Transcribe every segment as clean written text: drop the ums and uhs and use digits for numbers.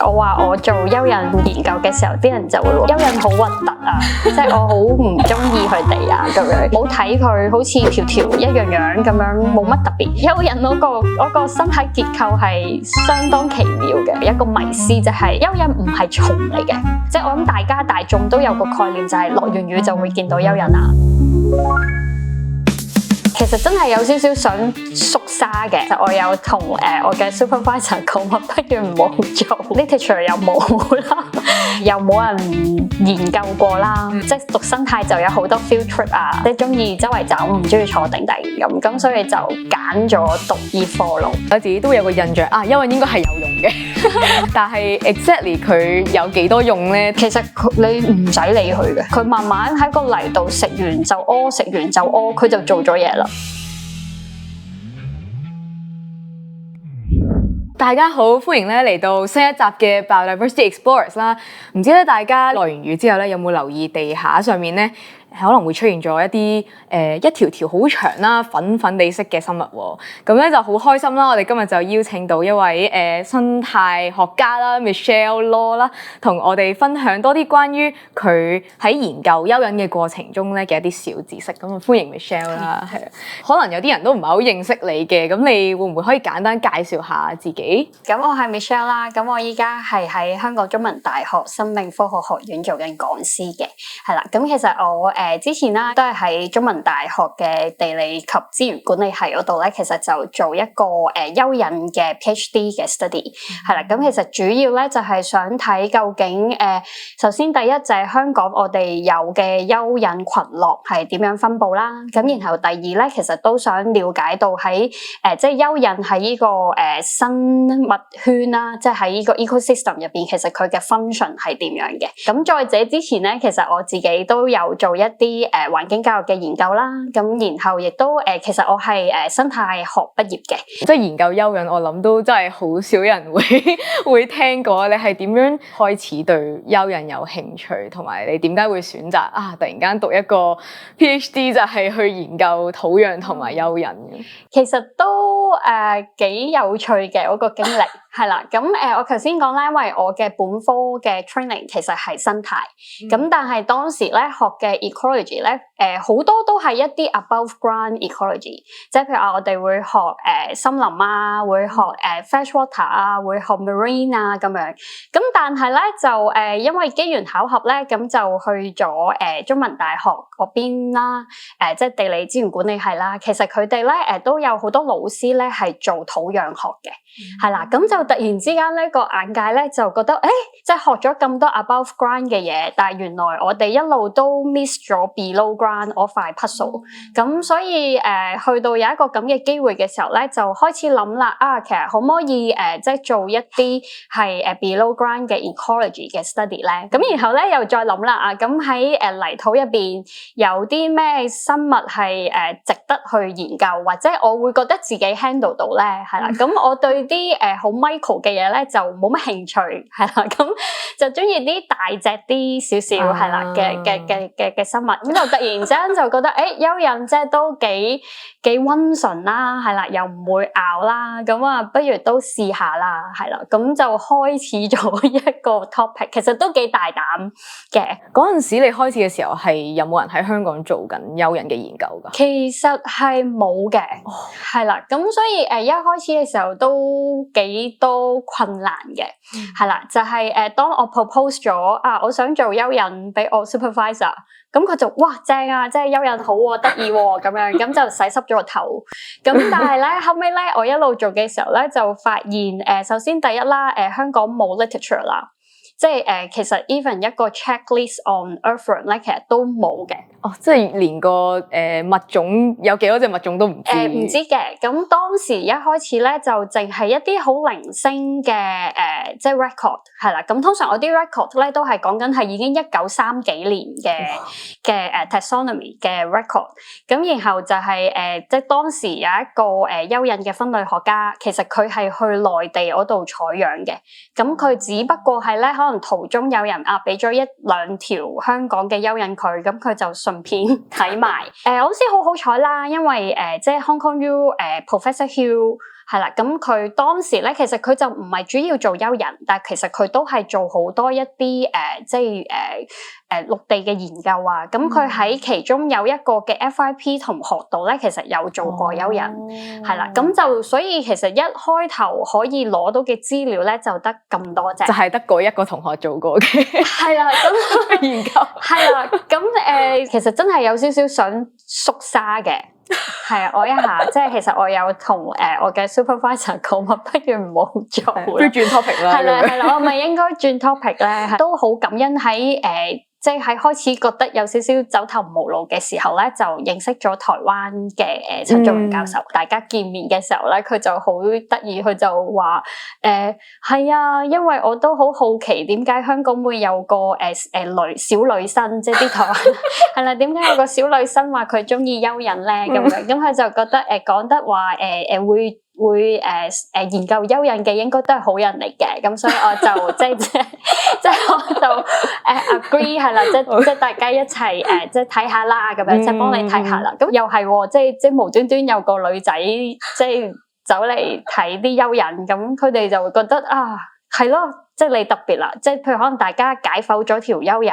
我話我做蚯蚓研究嘅時候，啲人就會話蚯蚓好核突啊，即係我好唔中意佢哋啊咁樣。冇睇佢好似條條一樣樣咁樣，冇乜特別。蚯蚓嗰個身體結構係相當奇妙嘅。一個迷思就係蚯蚓唔係蟲嚟嘅，即係我諗大眾都有個概念，就係落完雨就會見到蚯蚓啊。其實真係有少少想縮沙嘅，我有同我嘅 supervisor 講話，不如唔好做 literature 又冇啦，又冇人研究過啦，即係讀生態就有好多 field trip 啊，即係中意周圍走，唔中意坐定定咁，所以就揀咗讀醫科咯。我自己都會有個印象啊，因為應該係有用嘅，但係 exactly 佢有幾多用咧？其實你唔使理佢嘅，佢慢慢喺個泥度食完就屙，食完就屙，佢就做咗嘢啦。大家好，歡迎咧嚟到新一集嘅 Biodiversity Explorers 啦。唔知咧大家落完雨之後咧有冇留意地下上面咧可能會出現咗一啲一條條好長啦粉粉地色嘅生物喎。咁咧就好開心啦！我哋今日就邀請到一位生態學家啦 Michelle Law 啦，同我哋分享多啲關於佢喺研究蚯蚓嘅過程中咧嘅一啲小知識。咁歡迎 Michelle 啦，係啊。可能有啲人都唔係好認識你嘅，咁你會唔會可以簡單介紹下自己？咁我係 Michelle 啦，咁我依家係喺香港中文大學生命科學學院做緊講師嘅，係啦。咁其實我之前啦都係喺中文大學嘅地理及資源管理系嗰度咧，其實就做一個蚯蚓嘅 PhD 嘅 study， 係啦。咁其實主要咧就係想睇究竟首先第一就係香港我哋有嘅蚯蚓群落係點樣分佈啦，咁然後第二咧其實都想了解到喺即係蚯蚓喺呢個生物圈啦，即係喺呢個 ecosystem 入邊，其實佢嘅 function 係點樣嘅。咁在這之前咧，其實我自己都有做一啲環境教育嘅研究啦。咁然後亦都其實我係生態學畢業嘅，即係研究蚯蚓，我諗都真係好少人會聽過。你係點樣開始對蚯蚓有興趣，同埋你點解會選擇突然間讀一個 PhD 就係去研究土壤同埋蚯蚓嘅？其實都幾有趣嘅嗰個經歷。係啦，咁我頭先講啦，因為我嘅本科嘅 training 其實係生態，咁但係當時咧學嘅 ecology 咧，好多都係一啲 above ground ecology， 即係譬如話我哋會學森林啊，會學fresh water 啊，會學 marine 啊咁樣，咁但係咧就因為機緣巧合咧，咁就去咗中文大學嗰邊啦，即係地理資源管理系啦，其實佢哋咧都有好多老師咧係做土壤學嘅，係啦，咁就突然之間咧個眼界咧就覺得即係學咗咁多 above ground 嘅嘢，但係原來我哋一路都 miss 咗 below ground 嗰塊 puzzle，咁所以去到有一個咁嘅機會嘅時候咧，就開始諗啦，其實可唔可以即係做一啲係below ground 嘅 ecology 嘅 study 咧？咁然後咧又再諗啦，咁喺泥土入邊有啲咩生物係值得去研究，或者我會覺得自己 handle 到咧，係啦，咁我對啲好 micro 嘅嘢咧就冇乜興趣，係啦，咁就中意啲大隻啲少少係啦嘅生物，咁就突然之間就覺得蚯蚓即係都幾溫順啦，係啦，又唔會咬啦，咁不如都試下啦，係啦，咁就開始咗一個 topic， 其實都幾大膽嘅。嗰陣時你開始嘅時候係有冇人喺香港做緊蚯蚓嘅研究㗎？其實係冇嘅，係啦，咁所以一開始嘅時候都幾多困難嘅，係啦，就係當我 propose 咗我想做蚯蚓俾我 supervisor， 咁佢就哇正啊，即係蚯蚓好喎，得意喎咁樣，咁就洗濕咗個頭。咁但係咧後尾咧，我一路做嘅時候咧，就發現首先第一啦，香港冇 literature 啦。即係其實 even 一個 checklist on earthworm 咧，其實都冇嘅。即係連個物種有幾多隻物種都唔知。唔知嘅。咁當時一開始咧，就淨係一啲好零星嘅即係 record 係啦。咁通常我啲 record 咧都係講緊係已經1930幾年嘅taxonomy 嘅 record。咁然後就係即係當時有一個蚯蚓嘅分類學家，其實佢係去內地嗰度採樣嘅。咁佢只不過係咧可能途中有人俾咗一兩條香港嘅蚯蚓佢，咁佢就順便睇埋。好似好彩啦，因為即係 Hong Kong U Professor Hill 係啦，咁佢當時咧，其實佢就唔係主要做優人，但係其實佢都係做好多一啲即係陸地嘅研究啊。咁佢喺其中有一個嘅 FYP 同學度咧，其實有做過優人，係啦。咁就所以其實一開頭可以攞到嘅資料咧，就得咁多隻，就係得嗰一個同學做過嘅，係啦。咁研究係啦。咁其實真係有少少想縮沙嘅。係啊，我一下即係其實我有同我嘅 supervisor 講話，不如唔好做啦，不如轉 topic 啦。係啦，我咪應該轉 topic 咧，都好感恩喺即係喺開始覺得有少少走投無路嘅時候咧，就認識咗台灣嘅陳宗榮教授。大家見面嘅時候咧，佢就好得意，佢就話係啊，因為我都好好奇點解香港會有個小女生，即係啲台灣係啦，點解有個小女生話佢中意蚯蚓咧咁樣？咁佢就覺得講得話會研究蚯蚓嘅應該都係好人嚟嘅，咁所以我就即係我就agree 係啦，即係大家一齊即係睇下啦，咁樣即係幫你睇下啦。咁又係喎，即係無端端有個女仔即係走嚟睇啲蚯蚓，咁佢哋就會覺得啊係咯，即係你特別啦，即係譬如可能大家解剖咗條蚯蚓。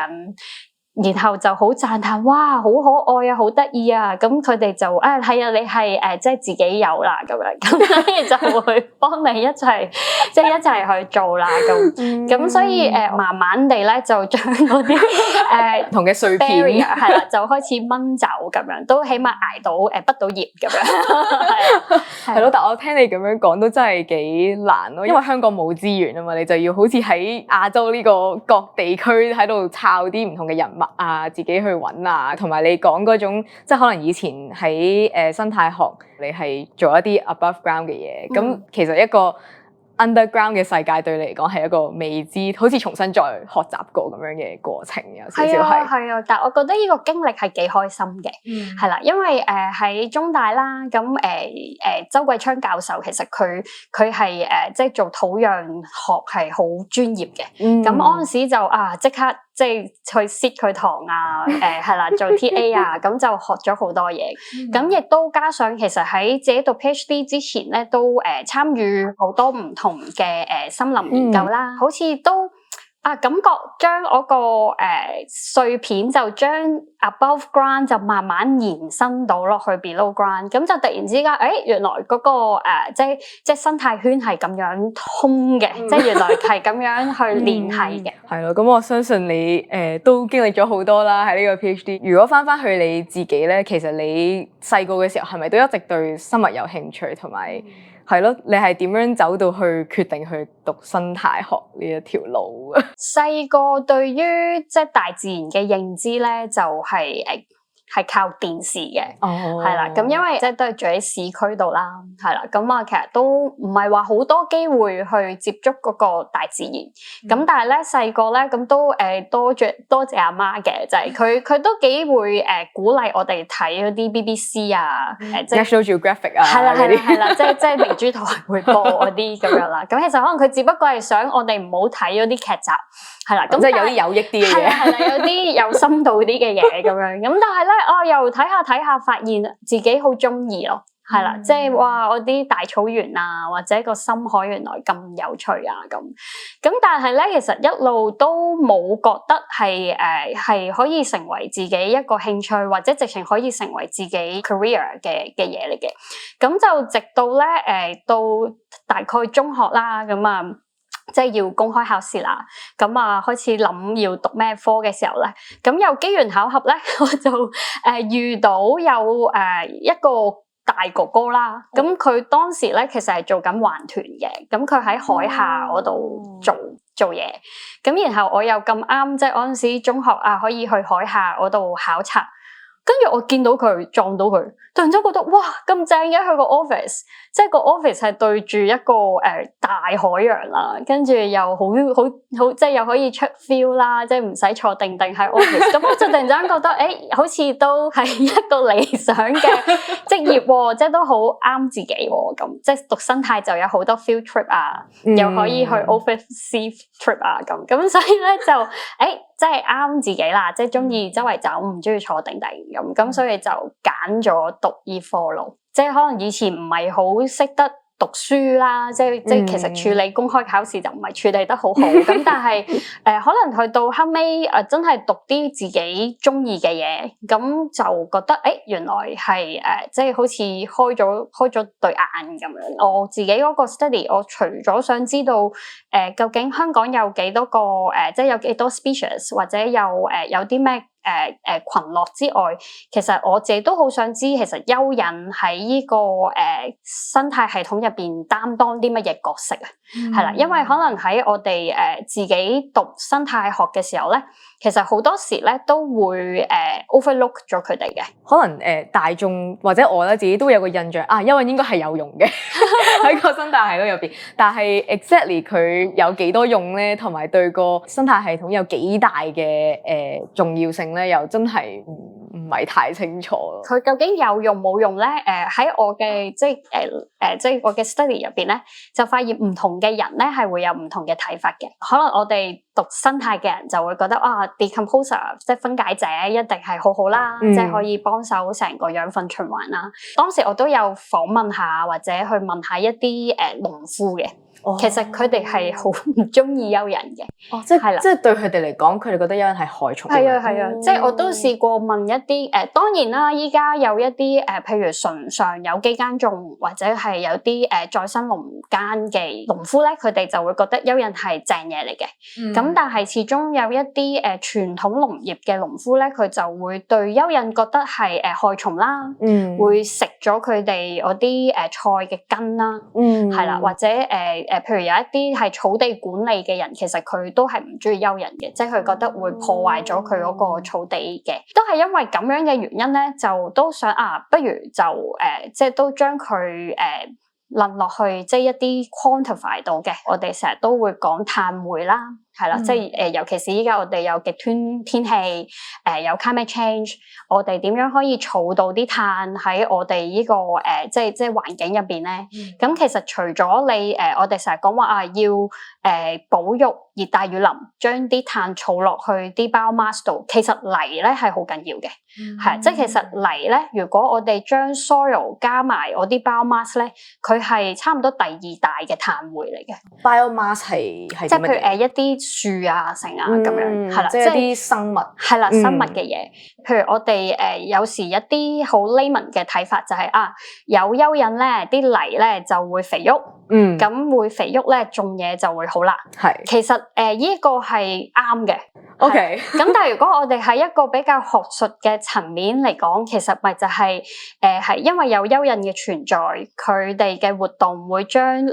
然後就好讚嘆，哇，好可愛啊，好得意啊！咁佢哋就係啊，你係即係自己有啦咁樣，咁所以就會幫你一齊即係一齊去做啦咁所以慢慢地咧就將嗰啲同嘅碎片係啦，就開始掹走咁樣，都起碼捱到畢到業咁樣係咯。但我聽你咁樣講都真係幾難咯，因為香港冇資源啊嘛，你就要好似喺亞洲呢個各地區喺度抄啲唔同嘅人物。自己去揾啊，同埋你講嗰種，即係可能以前喺生態學，你係做一啲 above ground 嘅嘢，咁其實一個 underground 嘅世界對你嚟講係一個未知，好似重新再學習過咁樣嘅過程，有少少係。係啊，但係我覺得呢個經歷係幾開心嘅，係啦，因為喺中大啦，咁周桂昌教授其實佢係即係做土壤學係好專業嘅，咁嗰陣時就即刻即係去 sit 佢堂啊，係啦，做 TA 啊，咁就學咗好多嘢，咁亦都加上其實喺自己讀 PhD 之前咧，都參與好多唔同嘅森林研究啦，好似都感覺將嗰個碎片就將 above ground 就慢慢延伸到落去 below ground，咁就突然之間，原來嗰個即係生態圈係咁樣通嘅，即係原來係咁樣去聯繫嘅。係咯，咁我相信你都經歷咗好多啦喺呢個 PhD。如果翻去你自己咧，其實你細個嘅時候係咪都一直對生物有興趣，同埋係咯，你係點樣走到去決定去讀生態學呢一條路啊？細個對於即係大自然嘅認知咧，就係靠電視嘅，係啦，咁因為即係都係住喺市區度啦，係啦，咁其實都唔係話好多機會去接觸嗰個大自然，咁但係咧細個咧咁都多謝阿媽嘅，就係佢都幾會鼓勵我哋睇嗰啲 BBC 啊，即係 National Geographic 啊，係啦，即係明珠台會播嗰啲咁樣啦，咁其實可能佢只不過係想我哋唔好睇嗰啲劇集，係啦，咁即係有啲有益啲嘅嘢，係啦，有啲有深度啲嘅嘢咁樣，咁但係咧。又睇下，發現自己好中意咯，係啦，即係哇，我啲大草原啊，或者個深海原來咁有趣啊，咁，但係咧，其實一路都冇覺得係可以成為自己一個興趣，或者直情可以成為自己 career 嘅嘢嚟嘅，咁就直到咧到大概中學啦，咁即係要公開考試啦，咁開始諗要讀咩科嘅時候咧，咁又機緣巧合咧，我就遇到有一個大哥哥啦，咁佢當時咧其實係做緊環團嘅，咁佢喺海下嗰度做嘢，咁然後我又咁啱，即係嗰陣時中學可以去海下嗰度考察。跟住我見到佢撞到佢，突然之間覺得哇咁正嘅，佢個 office， 即係個 office 係對住一個大海洋啦，跟住又好即係又可以出 feel 啦，即係唔使坐定喺 office， 咁我就突然之間覺得好似都係一個理想嘅職業喎，即係都好啱自己喎，咁即係讀生態就有好多 field trip 啊，又可以去 overseas trip 啊，咁所以咧就即係啱自己啦，即係中意周圍走，唔中意坐定咁，所以就揀咗讀醫科咯。即係可能以前唔係好識得讀書啦，即係其實處理公開考試就唔係處理得好好，咁但係可能去到後尾真係讀啲自己中意嘅嘢，咁就覺得原來係即係好似開咗對眼咁樣。我自己嗰個 study， 我除咗想知道究竟香港有幾多個即係有幾多 species 或者有啲咩群落之外，其實我自己都好想知，其實蚯蚓喺呢個生態系統入邊擔當啲乜嘢角色啊？係啦，因為可能喺我哋自己讀生態學嘅時候咧，其實好多時咧都會overlook 咗佢哋嘅。可能大眾或者我咧自己都有個印象啊，蚯蚓應該係有用嘅喺個生態系統入邊，但係 exactly 佢有幾多用咧，同埋對個生態系統有幾大嘅重要性咧，又真係唔係太清楚咯。佢究竟有用冇用咧？喺我嘅即係我嘅 study 入邊咧，就發現唔同嘅人咧係會有唔同嘅睇法嘅。可能我哋讀生態嘅人就會覺得decomposer 即係分解者一定係好好啦，即係可以幫手成個養分循環啦。當時我都有訪問下或者去問下一啲農夫嘅。其實佢哋係好唔中意蚯蚓嘅，即係對佢哋嚟講，佢哋覺得蚯蚓係害蟲。係啊，即係我都試過問一啲當然啦，依家有一啲譬如純上有機耕種或者係有啲再生農耕嘅農夫咧，佢哋就會覺得蚯蚓係正嘢嚟嘅。咁但係始終有一啲傳統農業嘅農夫咧，佢就會對蚯蚓覺得係害蟲啦，會食咗佢哋嗰啲菜嘅根啦，係啦，或者譬如有一啲係草地管理嘅人，其實佢都係唔中意蚯蚓嘅，即係佢覺得會破壞咗佢嗰個草地嘅，都係因為咁樣嘅原因咧，就都想不如就即係都將佢論落去，即係一啲 quantify 到嘅。我哋成日都會講碳匯啦，係啦，即係尤其是依家我哋有極端天氣，有 climate change， 我哋點樣可以儲到啲碳喺我哋呢個即係環境入邊咧？咁其實除咗你我哋成日講話要保育熱帶雨林，將啲碳儲落去啲 biomass 度，其實泥咧係好緊要嘅，係即係其實泥咧，如果我哋將 soil 加埋我啲 biomass 咧，佢係差唔多第二大嘅碳匯嚟嘅。biomass 係即係譬如一啲樹啊、成啊咁樣，係啦，即係一啲生物，係啦，生物嘅嘢。譬如我哋有時一啲好 layman 嘅睇法就係有蚯蚓咧，啲泥咧就會肥沃，咁會肥沃咧，種嘢就會好啦。係，其實呢個係啱嘅。OK，咁但係如果我哋喺一個比較學術嘅層面嚟講，其實咪就係係因為有蚯蚓嘅存在，佢哋嘅活動會將泥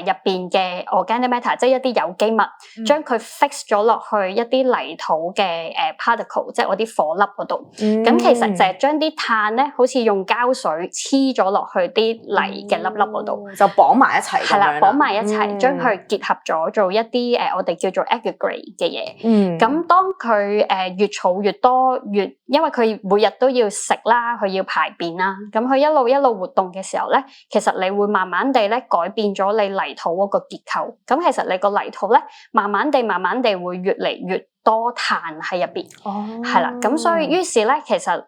入邊嘅 organic matter， 即係一啲有機物，將佢 fix 咗落去一啲泥土嘅particle， 即係我啲顆粒嗰度。咁其實就係將啲碳咧，好似用膠水黐咗落去啲泥嘅粒粒嗰度，就綁埋一齊。係啦，綁埋一齊，將佢結合咗做一啲我哋叫做 aggregate 嘅嘢。咁當佢越儲越多，因為佢每日都要食啦，佢要排便啦，咁佢一路活動嘅時候咧，其實你會慢慢地咧改變咗你泥土嗰個結構。咁其實你個泥土咧，慢慢地會越嚟越多碳喺入邊。係啦，咁所以於是咧，其實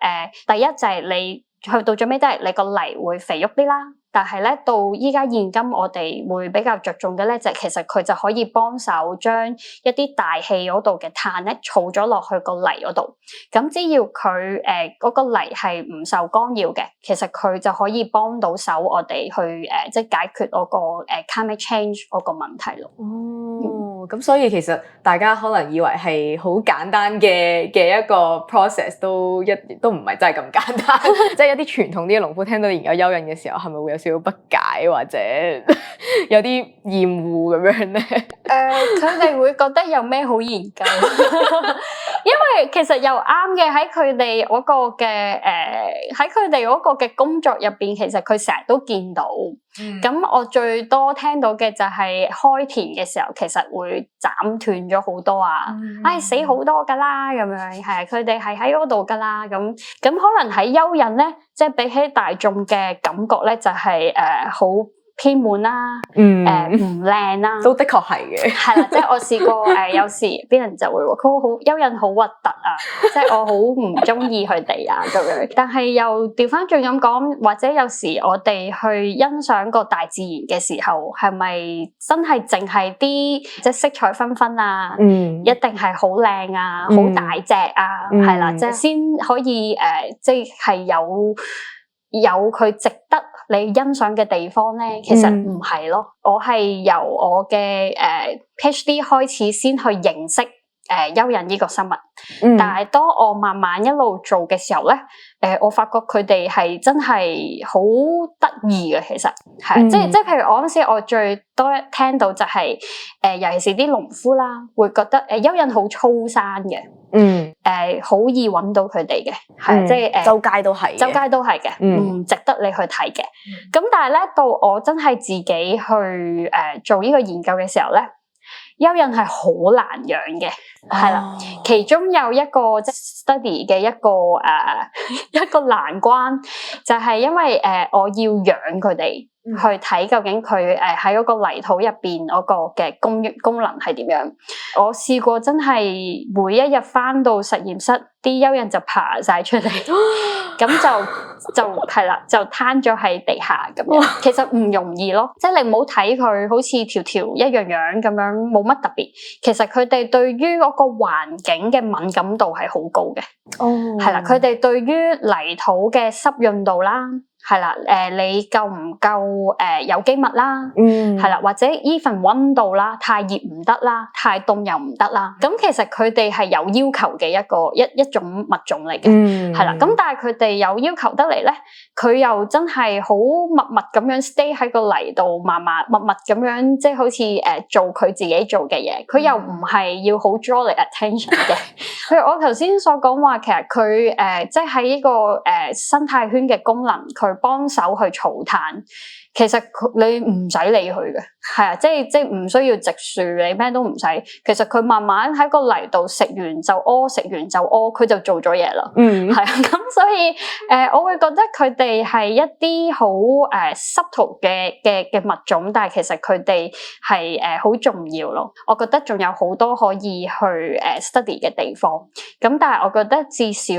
第一就係你去到最尾都係你個泥會肥沃啲啦。但係咧，到依家現今我哋會比較着重嘅咧，就係其實佢就可以幫手將一啲大氣嗰度嘅碳咧儲咗落去個泥嗰度。咁只要佢嗰個泥係唔受干擾嘅，其實佢就可以幫到手我哋去即係解決嗰個climate change 嗰個問題咯。咁所以其實大家可能以為係好簡單嘅一個 process， 都唔係真係咁簡單。即係一啲傳統啲嘅農夫聽到研究蚯蚓嘅時候，係咪會有少少不解或者有啲厭惡咁樣咧？佢哋會覺得有咩好研究？因為其實又啱嘅，喺佢哋嗰個嘅工作入邊，其實佢成日都見到。咁我最多聽到嘅就係開田嘅時候，其實會斬斷咗好多死好多噶啦咁樣，係佢哋係喺嗰度噶啦咁可能喺蚯蚓咧，即係比起大眾嘅感覺咧，就係好偏滿啦，唔靚啦，都的確係嘅。係啦，即係我試過有時啲人就會話佢好蚯蚓好核突啊，即係我好唔中意佢哋啊咁樣。但係又調翻轉咁講，或者有時我哋去欣賞個大自然嘅時候，係咪真係淨係啲即係色彩繽紛啊？一定係好靚啊，好大隻啊，係啦，即係先可以即係有佢值得你欣賞嘅地方咧，其實唔係咯。我係由我嘅PhD 開始先去認識蚯蚓呢個生物，但係當我慢慢一路做嘅時候咧，我發覺佢哋係真係好得意嘅，其實係即係譬如我嗰陣時，我最多聽到就係尤其是啲農夫啦，會覺得蚯蚓好粗生嘅，好易揾到佢哋嘅，係即係周街都係，周街都係嘅，唔值得你去睇嘅。咁但係咧，到我真係自己去做呢個研究嘅時候咧，蚯蚓係好難養嘅，係啦。其中有一個即係 study 嘅一個難關，就係因為我要養佢哋。去睇究竟佢喺嗰個泥土入邊嗰個嘅功能係點樣？我試過真係每一日返到實驗室，啲蚯蚓就爬晒出嚟，咁就係啦，就攤咗喺地下咁樣。其實唔容易咯，即係你唔好睇佢好似條條一樣樣咁樣，冇乜特別。其實佢哋對於嗰個環境嘅敏感度係好高嘅。係啦，佢哋對於泥土嘅濕潤度啦。係啦，你夠唔夠有機物啦？係啦，或者 even 溫度啦，太熱唔得啦，太凍又唔得啦。咁其實佢哋係有要求嘅一種物種嚟嘅，係啦。咁但係佢哋有要求得嚟咧，佢又真係好默默咁樣 stay 喺個泥度，默默咁樣，即係好似做佢自己做嘅嘢。佢又唔係要好 draw 你 attention 嘅。譬如我頭先所講話，其實佢即係喺呢個生態圈嘅功能，佢幫手去儲碳，其實你唔使理佢嘅，係啊，即係唔需要植樹，你咩都唔使。其實佢慢慢喺個泥度食完就屙，食完就屙，佢就做咗嘢啦。係啊，咁所以我會覺得佢哋係一啲好subtle 嘅物種，但係其實佢哋係好重要咯。我覺得仲有好多可以去study 嘅地方。咁但係我覺得至少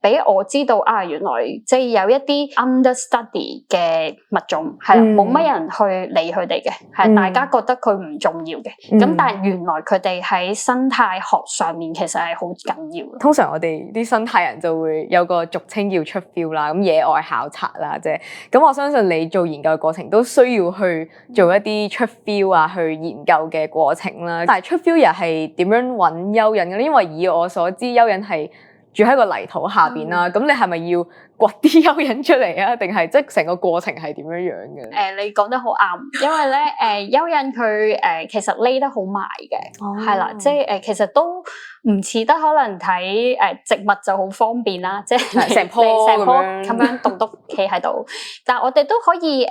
俾我知道啊，原來即係有一啲 understudy 嘅物種。係啦，冇乜人去理佢哋嘅，係大家覺得佢唔重要嘅，咁但係原來佢哋喺生態學上面其實係好緊要。通常我哋啲生態人就會有個俗稱叫出 field 啦，咁野外考察啦啫。咁我相信你做研究嘅過程都需要去做一啲出 field 啊，去研究嘅過程啦。但係出 field 又係點樣揾蚯蚓嘅咧？因為以我所知，蚯蚓係住喺個泥土下邊啦，咁你係咪要掘啲蚯蚓出嚟啊？定係即係成個過程係點樣樣嘅？你講得好啱，因為咧蚯蚓佢其實匿得好埋嘅，係啦，即係其實都唔似得可能睇植物就好方便啦，即係成棵咁樣棟篤企喺度，但係我哋都可以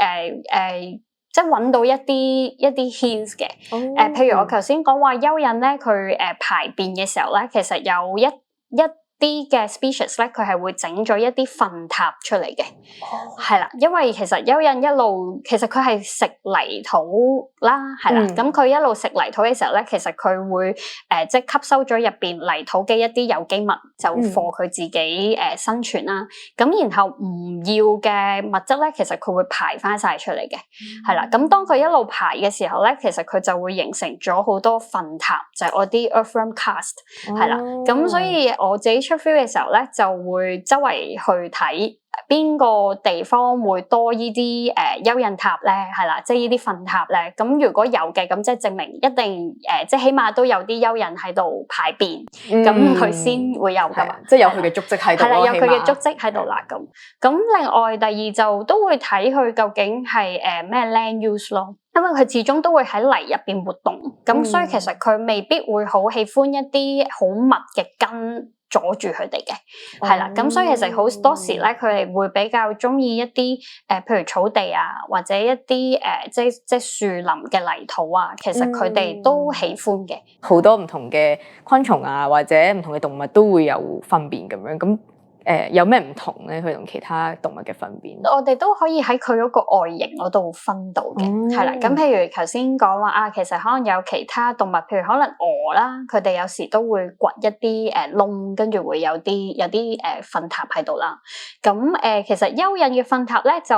即係揾到一啲 hints 嘅，譬如我頭先講話蚯蚓咧，佢排便嘅時候咧，其實有一啲嘅 species 咧，佢係會整咗一啲糞塔出嚟嘅，係啦，因為其實蚯蚓一路其實佢係食泥土啦，係啦，咁佢一路食泥土嘅時候咧，其實佢會即係吸收咗入邊泥土嘅一啲有機物，就幫佢自己生存啦。咁然後唔要嘅物質咧，其實佢會排翻晒出嚟嘅，係啦。咁當佢一路排嘅時候咧，其實佢就會形成咗好多糞塔，就係我啲 earthworm cast，係啦。咁所以我自己出 field 嘅時候咧，就會周圍去睇邊個地方會多呢啲蚯蚓塔咧，係啦，即係呢啲糞塔咧。咁如果有嘅，咁即係證明一定即係起碼都有啲蚯蚓喺度排便，咁佢先會有噶嘛，即係有佢嘅足跡喺度。係啦，有佢嘅足跡喺度啦。咁另外第二就都會睇佢究竟係咩 land use 咯，因為佢始終都會喺泥入邊活動，咁所以其實佢未必會好喜歡一啲好密嘅根阻住佢哋嘅，係啦，咁所以其實好多時咧，佢哋會比較中意一啲譬如草地啊，或者一啲即係樹林嘅泥土啊，其實佢哋都喜歡嘅。好多唔同嘅昆蟲啊，或者唔同嘅動物都會有糞便咁樣，咁有咩唔同咧？佢同其他動物嘅糞便，我哋都可以喺佢嗰個外形嗰度分到嘅，係啦。咁譬如頭先講話啊，其實可能有其他動物，譬如可能鵝啦，佢哋有時都會掘一啲窿，跟住會有啲糞塔喺度啦。咁其實蚯蚓嘅糞塔咧就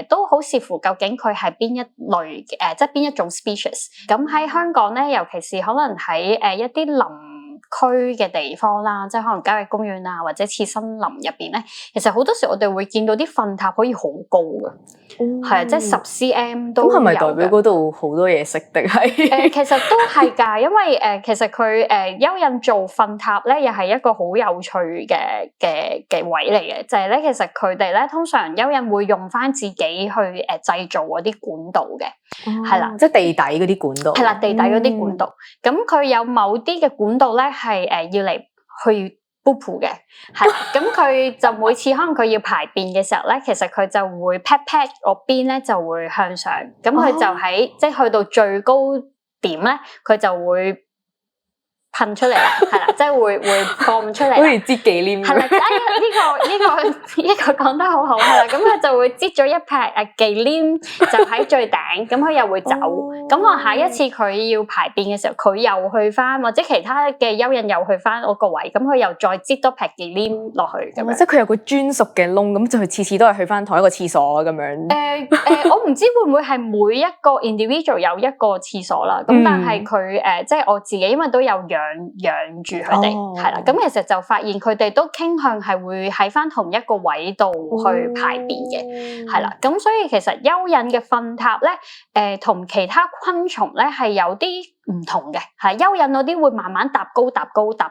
都好視乎究竟佢係邊一類即係邊一種 species。咁喺香港咧，尤其是可能喺一啲林區嘅地方啦，即係可能郊野公園啊，或者似森林入邊咧，其實好多時我哋會見到啲糞塔可以好高嘅，係即係10 cm 都有嘅。咁係咪代表嗰度好多嘢食定係？其實都係㗎，因為其實佢蚯蚓做糞塔咧，又係一個好有趣嘅位嚟嘅，就係咧其實佢哋咧通常蚯蚓會用返自己去製造嗰啲管道嘅，係啦，即係地底嗰啲管道。係啦，地底嗰啲管道，咁佢有某啲嘅管道咧係要嚟去 poop 嘅，係啦，咁佢就每次可能佢要排便嘅時候咧，其實佢就會 pat 嗰邊咧就會向上，咁佢就喺即係去到最高點咧，佢就會噴出嚟啦，係啦，即係會放出嚟，好似擠忌廉。係啦，呢個講得好好，係啦，咁佢就會擠咗一劈忌廉，就喺最頂，咁佢又會走，咁可能下一次佢要排便嘅時候，佢又去翻，或者其他嘅蚯蚓又去翻嗰個位，咁佢又再擠多劈忌廉落去咁樣。即係佢有個專屬嘅窿，咁就佢次次都係去翻同一個廁所咁樣。我唔知會唔會係每一個 individual 有一個廁所啦，咁但係佢即係我自己，因為都有養住佢哋，係啦，咁其實就發現佢哋都傾向係會喺翻同一個位度去排便嘅，係啦，咁所以其實蚯蚓嘅糞塔咧，同其他昆蟲咧係有啲唔同嘅，係蚯蚓嗰啲會慢慢搭高搭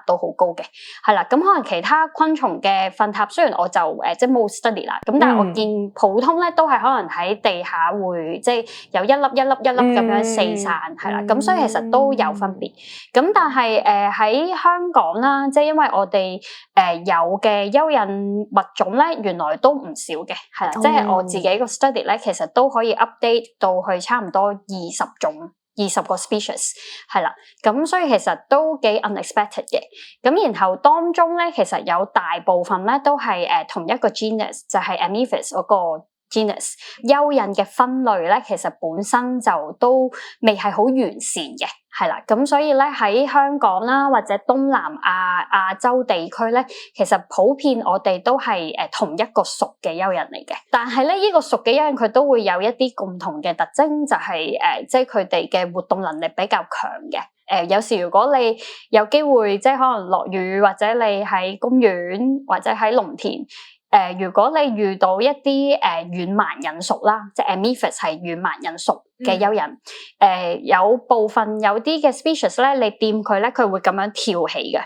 到好高嘅，係啦，咁可能其他昆蟲嘅糞塔雖然我就即係冇 study 啦，咁但係我見普通咧都係可能喺地下會即係有一粒咁樣四散，係啦，咁所以其實都有分別，咁但係喺香港啦，即係因為我哋有嘅蚯蚓物種咧，原來都唔少嘅，係啦，即係我自己個 study 咧，其實都可以 update 到去差唔多20個 species 係啦，咁所以其實都幾 unexpected 嘅。咁然後當中咧，其實有大部分咧都係同一個 genus，就係 Amyphis 嗰個 genus。蚯蚓嘅分類咧，其實本身就都未係好完善嘅，係啦。咁所以咧喺香港啦，或者東南亞洲地區咧，其實普遍我哋都係同一個屬嘅蚯蚓嚟嘅。但係咧呢個屬嘅蚯蚓佢都會有一啲共同嘅特徵，就係即係佢哋嘅活動能力比較強嘅。有時如果你有機會即係可能落雨，或者你喺公園或者喺農田。如果你遇到一啲軟蠻引屬啦，即係 Amyphis 係軟蠻引屬嘅蚯蚓，有部分有啲嘅 species 咧，你掂佢咧，佢會咁樣跳起嘅，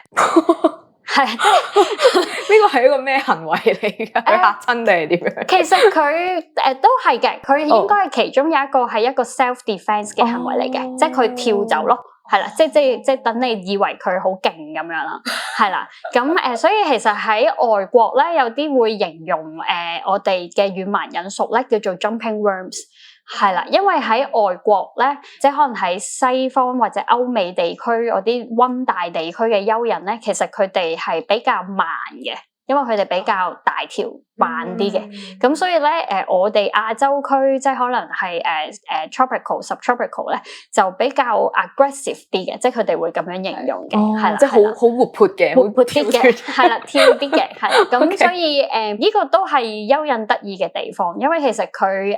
係呢個係一個咩行為嚟㗎？佢嚇親定係點樣？其實佢都係嘅，佢應該係其中有一個係一個 self defense 嘅行為嚟嘅，即係佢跳走咯。係啦，即係等你以為佢好勁咁樣啦，係啦，咁所以其實喺外國咧，有啲會形容我哋嘅軟蠻引屬咧叫做 jumping worms， 係啦，因為喺外國咧，即係可能喺西方或者歐美地區嗰啲溫帶地區嘅蚯蚓咧，其實佢哋係比較慢嘅。因為佢哋比較大條慢啲嘅，咁所以咧我哋亞洲區即係可能係tropical、subtropical 咧就比較 aggressive 啲嘅，即係佢哋會咁樣形容嘅，係啦，即係好活潑嘅，活潑啲嘅，係啦，跳啲嘅，係啦，咁所以呢個都係蚯蚓得意嘅地方，因為其實佢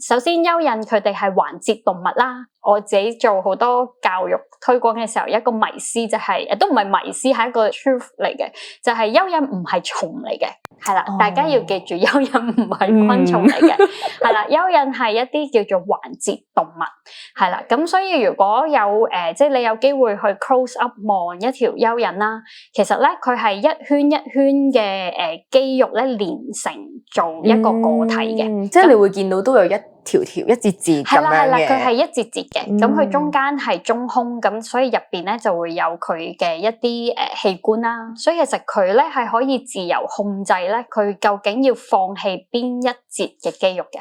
首先蚯蚓佢哋係環節動物啦。我自己做好多教育推廣嘅時候，一個迷思就係都唔係迷思，係一個 truth 嚟嘅，就係蚯蚓唔係蟲嚟嘅，係啦，大家要記住，蚯蚓唔係昆蟲嚟嘅，係啦，蚯蚓係一啲叫做環節動物，係啦，咁所以如果有即係你有機會去 close up 望一條蚯蚓啦，其實咧佢係一圈一圈嘅肌肉咧連成做一個個體嘅，即係你會見到都有一條一節節咁樣嘅。係啦，佢係一節節嘅，咁佢中間係中空，咁所以入邊咧就會有佢嘅一啲器官啦。所以其實佢咧係可以自由控制咧，佢究竟要放棄邊一節嘅肌肉嘅。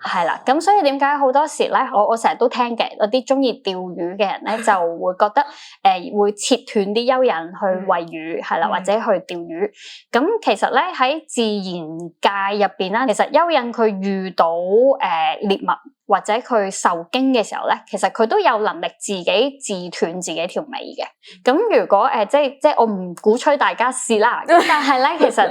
係啦，咁所以點解好多時咧，我成日都聽嘅，有啲中意釣魚嘅人咧，就會覺得會切斷啲蚯蚓去餵魚，係啦，或者去釣魚。咁其實咧喺自然界入邊啦，其實蚯蚓佢遇到獵物或者佢受驚嘅時候咧，其實佢都有能力自己自斷自己條尾嘅。咁如果即係我唔鼓吹大家試啦，咁但係咧其實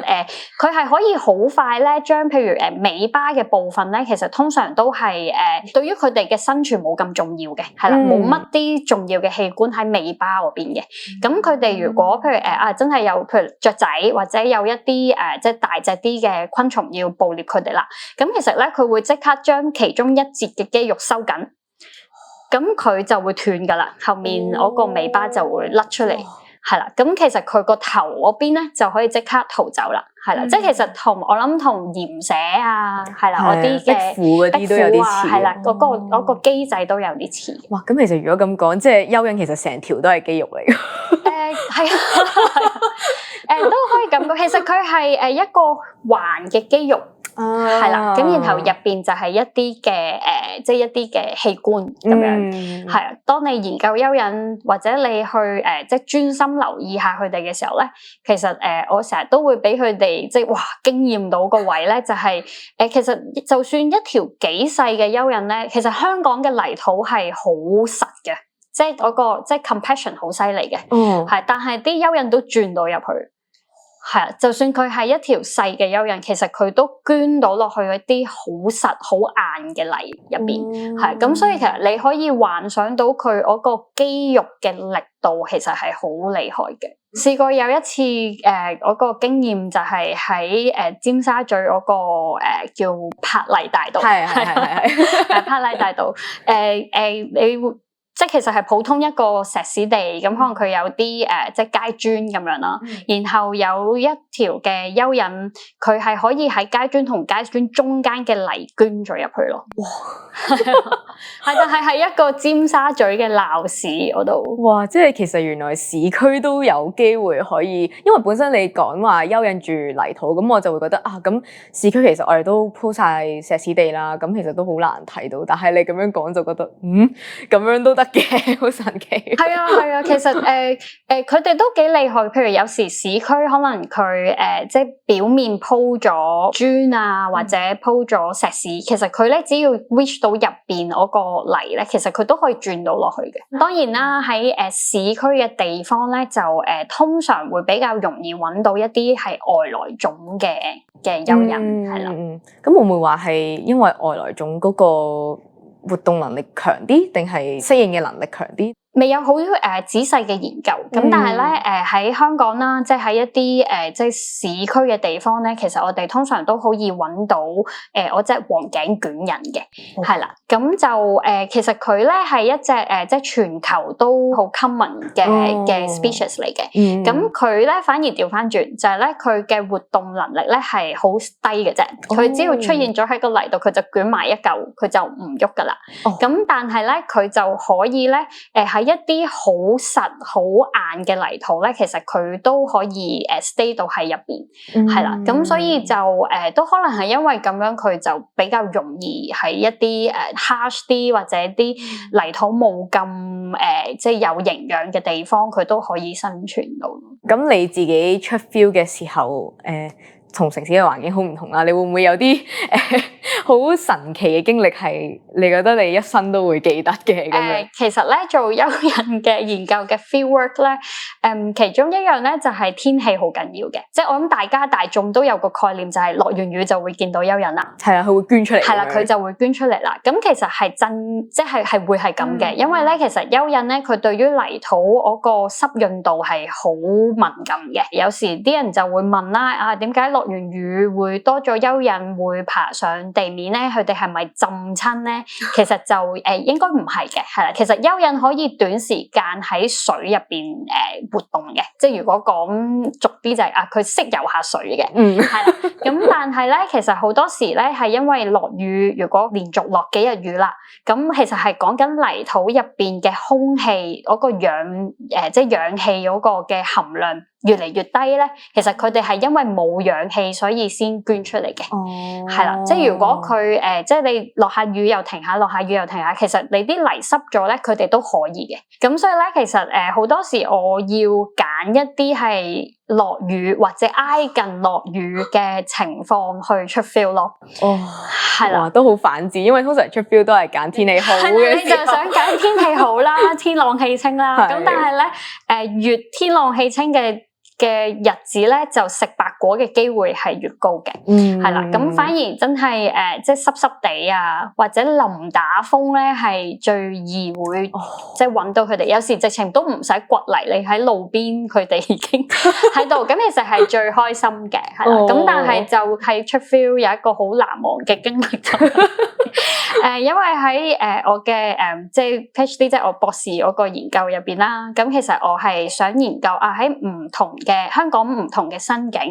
佢係可以好快咧將譬如尾巴嘅部分咧，其實通常都係對於佢哋嘅生存冇咁重要嘅，係啦，冇乜啲重要嘅器官喺尾巴嗰邊嘅。咁佢哋如果譬如真係有譬如雀仔或者有一啲即係大隻啲嘅昆蟲要捕獵佢哋啦，咁其實咧佢會即刻將其中一節嘅肌肉收緊，咁佢就會斷噶啦，後面嗰個尾巴就會甩出嚟，係啦。咁其實佢個頭嗰邊咧就可以即刻逃走啦，係啦。即係其實我諗同鹽蛇啊，係啦，嗰啲嘅壁虎嗰啲都有啲似，係啦，嗰個機制都有啲似。哇！咁其實如果咁講，即係蚯蚓其實成條都係肌肉嚟嘅。係啊，都可以咁講。其實佢係一個環嘅肌肉。係啦，咁然後入邊就係一啲嘅即係一啲嘅器官咁樣，係啊。當你研究蚯蚓或者你去即係專心留意下佢哋嘅時候咧，其實我成日都會俾佢哋即係哇驚豔到個位咧，就係其實就算一條幾細嘅蚯蚓咧，其實香港嘅泥土係好實嘅，即係嗰個即係 compaction 好犀利嘅，係，但係啲蚯蚓都轉到入去。係啊，就算佢係一條細嘅蚯蚓，其實佢都捐到落去一啲好實、好硬嘅泥入邊，係咁，所以其實你可以幻想到佢嗰個肌肉嘅力度其實係好厲害嘅。試過有一次嗰個經驗就係喺尖沙咀嗰個叫柏麗大道，係柏麗大道，你會。即係其實係普通一個石屎地，咁可能佢有啲即係街磚咁樣啦，然後有一條嘅蚯蚓，佢係可以喺街磚同街磚中間嘅泥捐咗入去咯。哇！但係一個尖沙咀嘅鬧市嗰度。哇！即係其實原來市區都有機會可以，因為本身你講話蚯蚓住泥土，咁我就會覺得咁市區其實我哋都鋪晒石屎地啦，咁其實都好難睇到。但係你咁樣講就覺得咁樣都得。好神奇，係啊，其實佢哋都幾厲害。譬如有時市區可能佢即係表面鋪咗磚啊，或者鋪咗石屎，其實佢咧只要 reach 到入邊嗰個泥咧，其實佢都可以轉到落去嘅。當然啦，喺市區嘅地方咧，就通常會比較容易揾到一啲係外來種嘅蚯蚓，係啦。咁會唔會話係因為外來種嗰個活動能力強啲，定係適應嘅能力強啲？未有好仔細嘅研究，咁但係咧喺香港啦，即係喺一啲即係市區嘅地方咧，其實我哋通常都好易揾到我隻黃頸卷蠅嘅，係啦，咁就其實佢咧係一隻即係全球都好 common 嘅 species 嚟嘅，咁佢咧反而調翻轉，就係咧佢嘅活動能力咧係好低嘅啫，佢只要出現咗喺個泥度，佢就捲埋一嚿，佢就唔喐噶啦，咁但係咧佢就可以咧喺一啲好實好硬嘅泥土咧，其實佢都可以stay 到喺入邊，係啦，咁所以就都可能係因為咁樣，佢就比較容易喺一啲harsh 啲或者啲泥土冇咁即係有營養嘅地方，佢都可以生存到。咁你自己出 field 嘅時候，同城市嘅環境好唔同啦，你會唔會有啲好神奇嘅經歷係你覺得你一生都會記得嘅咁樣？其實咧做蚯蚓嘅研究嘅 field work 咧，其中一樣咧就係天氣好緊要嘅，即係我諗大眾都有個概念，就係落完雨就會見到蚯蚓啦。係啊，佢會捐出嚟。係啦，佢就會捐出嚟啦。咁其實係真，即係會係咁嘅，因為咧其實蚯蚓咧佢對於泥土嗰個濕潤度係好敏感嘅。有時啲人就會問啦，點解落完雨會多咗蚯蚓會爬上地面咧？佢哋係咪浸親咧？其實就應該唔係嘅，係啦。其實蚯蚓可以短時間喺水入邊活動嘅，即係如果講俗啲就係佢識游下水嘅，係啦。咁但係咧，其實好多時咧係因為落雨，如果連續落幾日雨啦，咁其實係講緊泥土入邊嘅空氣嗰個氧即係氧氣嗰個嘅含量越嚟越低咧，其實佢哋係因為冇氧氣，所以先捐出嚟嘅。係啦，即係如果佢即係你落下雨又停下，落下雨又停下，其實你啲泥濕咗咧，佢哋都可以嘅。咁所以咧，其實好多時我要揀一啲係落雨或者挨近落雨嘅情況去出 field 咯。係啦，都好反智，因為通常出 field 都係揀天氣好嘅時候。你就想揀天氣好啦，天朗氣清啦。咁但係咧，越天朗氣清嘅日子咧，就食白果嘅機會係越高嘅。係啦，咁反而真係即係濕濕地啊，或者淋打風咧，係最易會即係揾到佢哋。有時直情都唔使掘泥，你喺路邊佢哋已經喺度。咁其實係最開心嘅，係啦。咁但係就係出 field 有一個好難忘嘅經歷就因為喺我嘅即係 PhD 即係我博士嗰個研究入邊啦。咁其實我係想研究喺唔同嘅香港唔同嘅生境，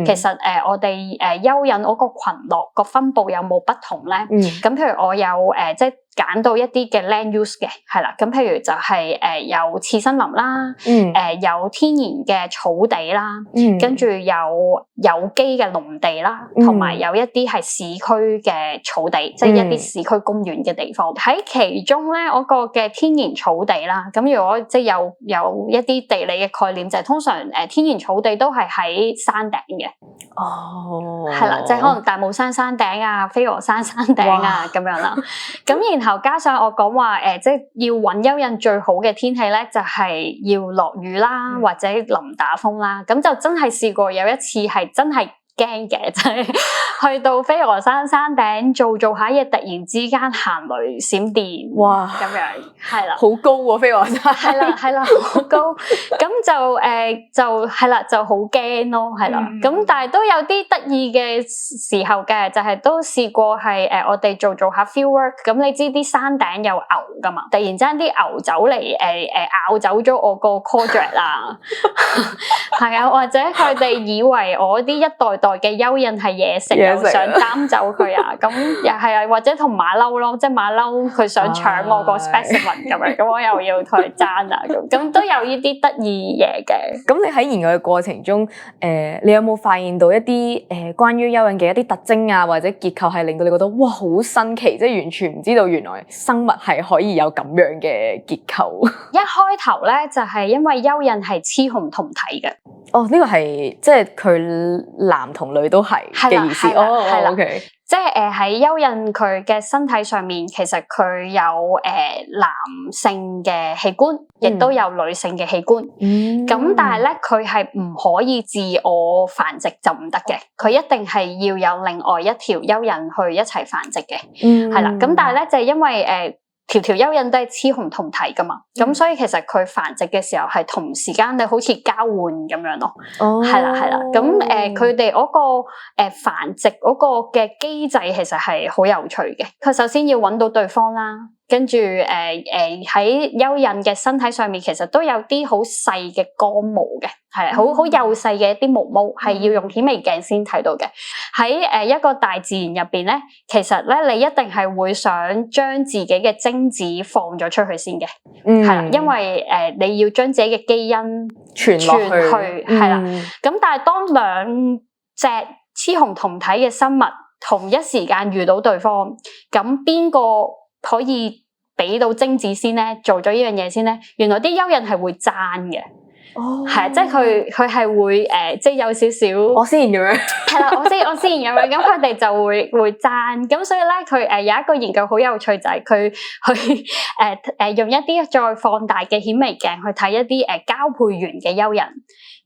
其實我哋蚯蚓嗰個群落個分佈有冇不同咧？咁譬如我有即係揀到一啲嘅 land use 嘅，係啦。咁譬如就係有次生林啦，有天然嘅草地啦，跟住有機嘅農地啦，同埋有一啲係市區嘅草地，即係一啲市區公園嘅地方。喺其中咧，嗰個嘅天然草地啦，咁如果即係有一啲地理嘅概念，就係通常天然草地都係喺山頂嘅。係啦，即係可能大帽山山頂啊、飛鵝山山頂啊咁樣啦。咁然後加上我講話即係要揾蚯蚓最好嘅天氣咧，就係要落雨啦，或者淋打風啦。咁就真係試過有一次係真係驚嘅，就係去到飛鵝山山頂做下嘢，突然之間行雷閃電，哇咁樣，係啦，好高喎飛鵝山，係啦，好高，咁就係啦，就好驚咯，係啦，咁但係都有啲得意嘅時候嘅，就係都試過係我哋做下 field work，咁你知啲山頂有牛噶嘛，突然之間啲牛走嚟咬走咗我個 project 啦，係啊，或者佢哋以為我啲一代嘅蚯蚓係嘢食，又想擔走佢啊，咁又係啊，或者同馬騮咯，即係馬騮佢想搶我個 specimen 咁樣，咁我又要同佢爭啊，咁都有呢啲得意嘢嘅。咁你喺研究嘅過程中，你有冇發現到一啲關於蚯蚓嘅一啲特徵啊，或者結構係令到你覺得哇好新奇，即係完全唔知道原來生物係可以有咁樣嘅結構？一開頭咧就係因為蚯蚓係雌雄同體嘅。哦，呢個係即係佢男同女都係嘅意思。係啦，OK。即係喺蚯蚓佢嘅身體上面，其實佢有男性嘅器官，亦都有女性嘅器官。咁但係咧，佢係唔可以自我繁殖就唔得嘅，佢一定係要有另外一條蚯蚓去一齊繁殖嘅。係啦，咁但係咧就係因為條蚯蚓都係雌雄同體噶嘛，咁所以其實佢繁殖嘅時候係同時間你好似交換咁樣咯，係啦，咁佢哋嗰個繁殖嗰個嘅機制其實係好有趣嘅。佢首先要揾到對方啦，跟住喺蚯蚓嘅身體上面其實都有啲好細嘅剛毛嘅，係好幼細嘅一啲毛毛，係要用顯微鏡先睇到嘅。喺一個大自然入邊咧，其實咧你一定係會想將自己嘅精子放咗出去先嘅，係啦，因為你要將自己嘅基因傳落去，係啦。咁但係當兩隻雌雄同體嘅生物同一時間遇到對方，咁邊個可以俾到精子先咧？做咗呢樣嘢先咧？原來啲蚯蚓係會爭嘅。係啊，即係佢係會即係有少少我先咁樣，係啦，我先咁樣，咁佢哋就會爭，咁所以咧佢有一個研究好有趣，就係佢去用一啲再放大嘅顯微鏡去睇一啲交配完嘅蚯蚓，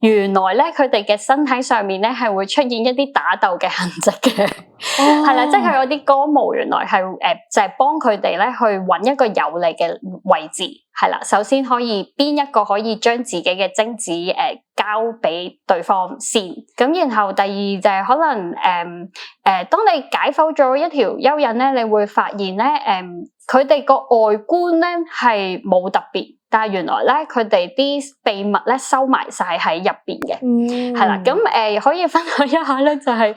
原來咧佢哋嘅身體上面咧係會出現一啲打鬥嘅痕跡嘅，係啦，即係佢有啲剛毛，原來係就係幫佢哋咧去揾一個有利嘅位置。係啦，首先可以邊一個可以將自己嘅精子交俾對方先，咁然後第二就係可能當你解剖咗一條蚯蚓咧，你會發現咧佢哋個外觀咧係冇特別，但係原來咧佢哋啲秘密咧收埋晒喺入邊嘅，係啦，咁可以分享一下咧，就係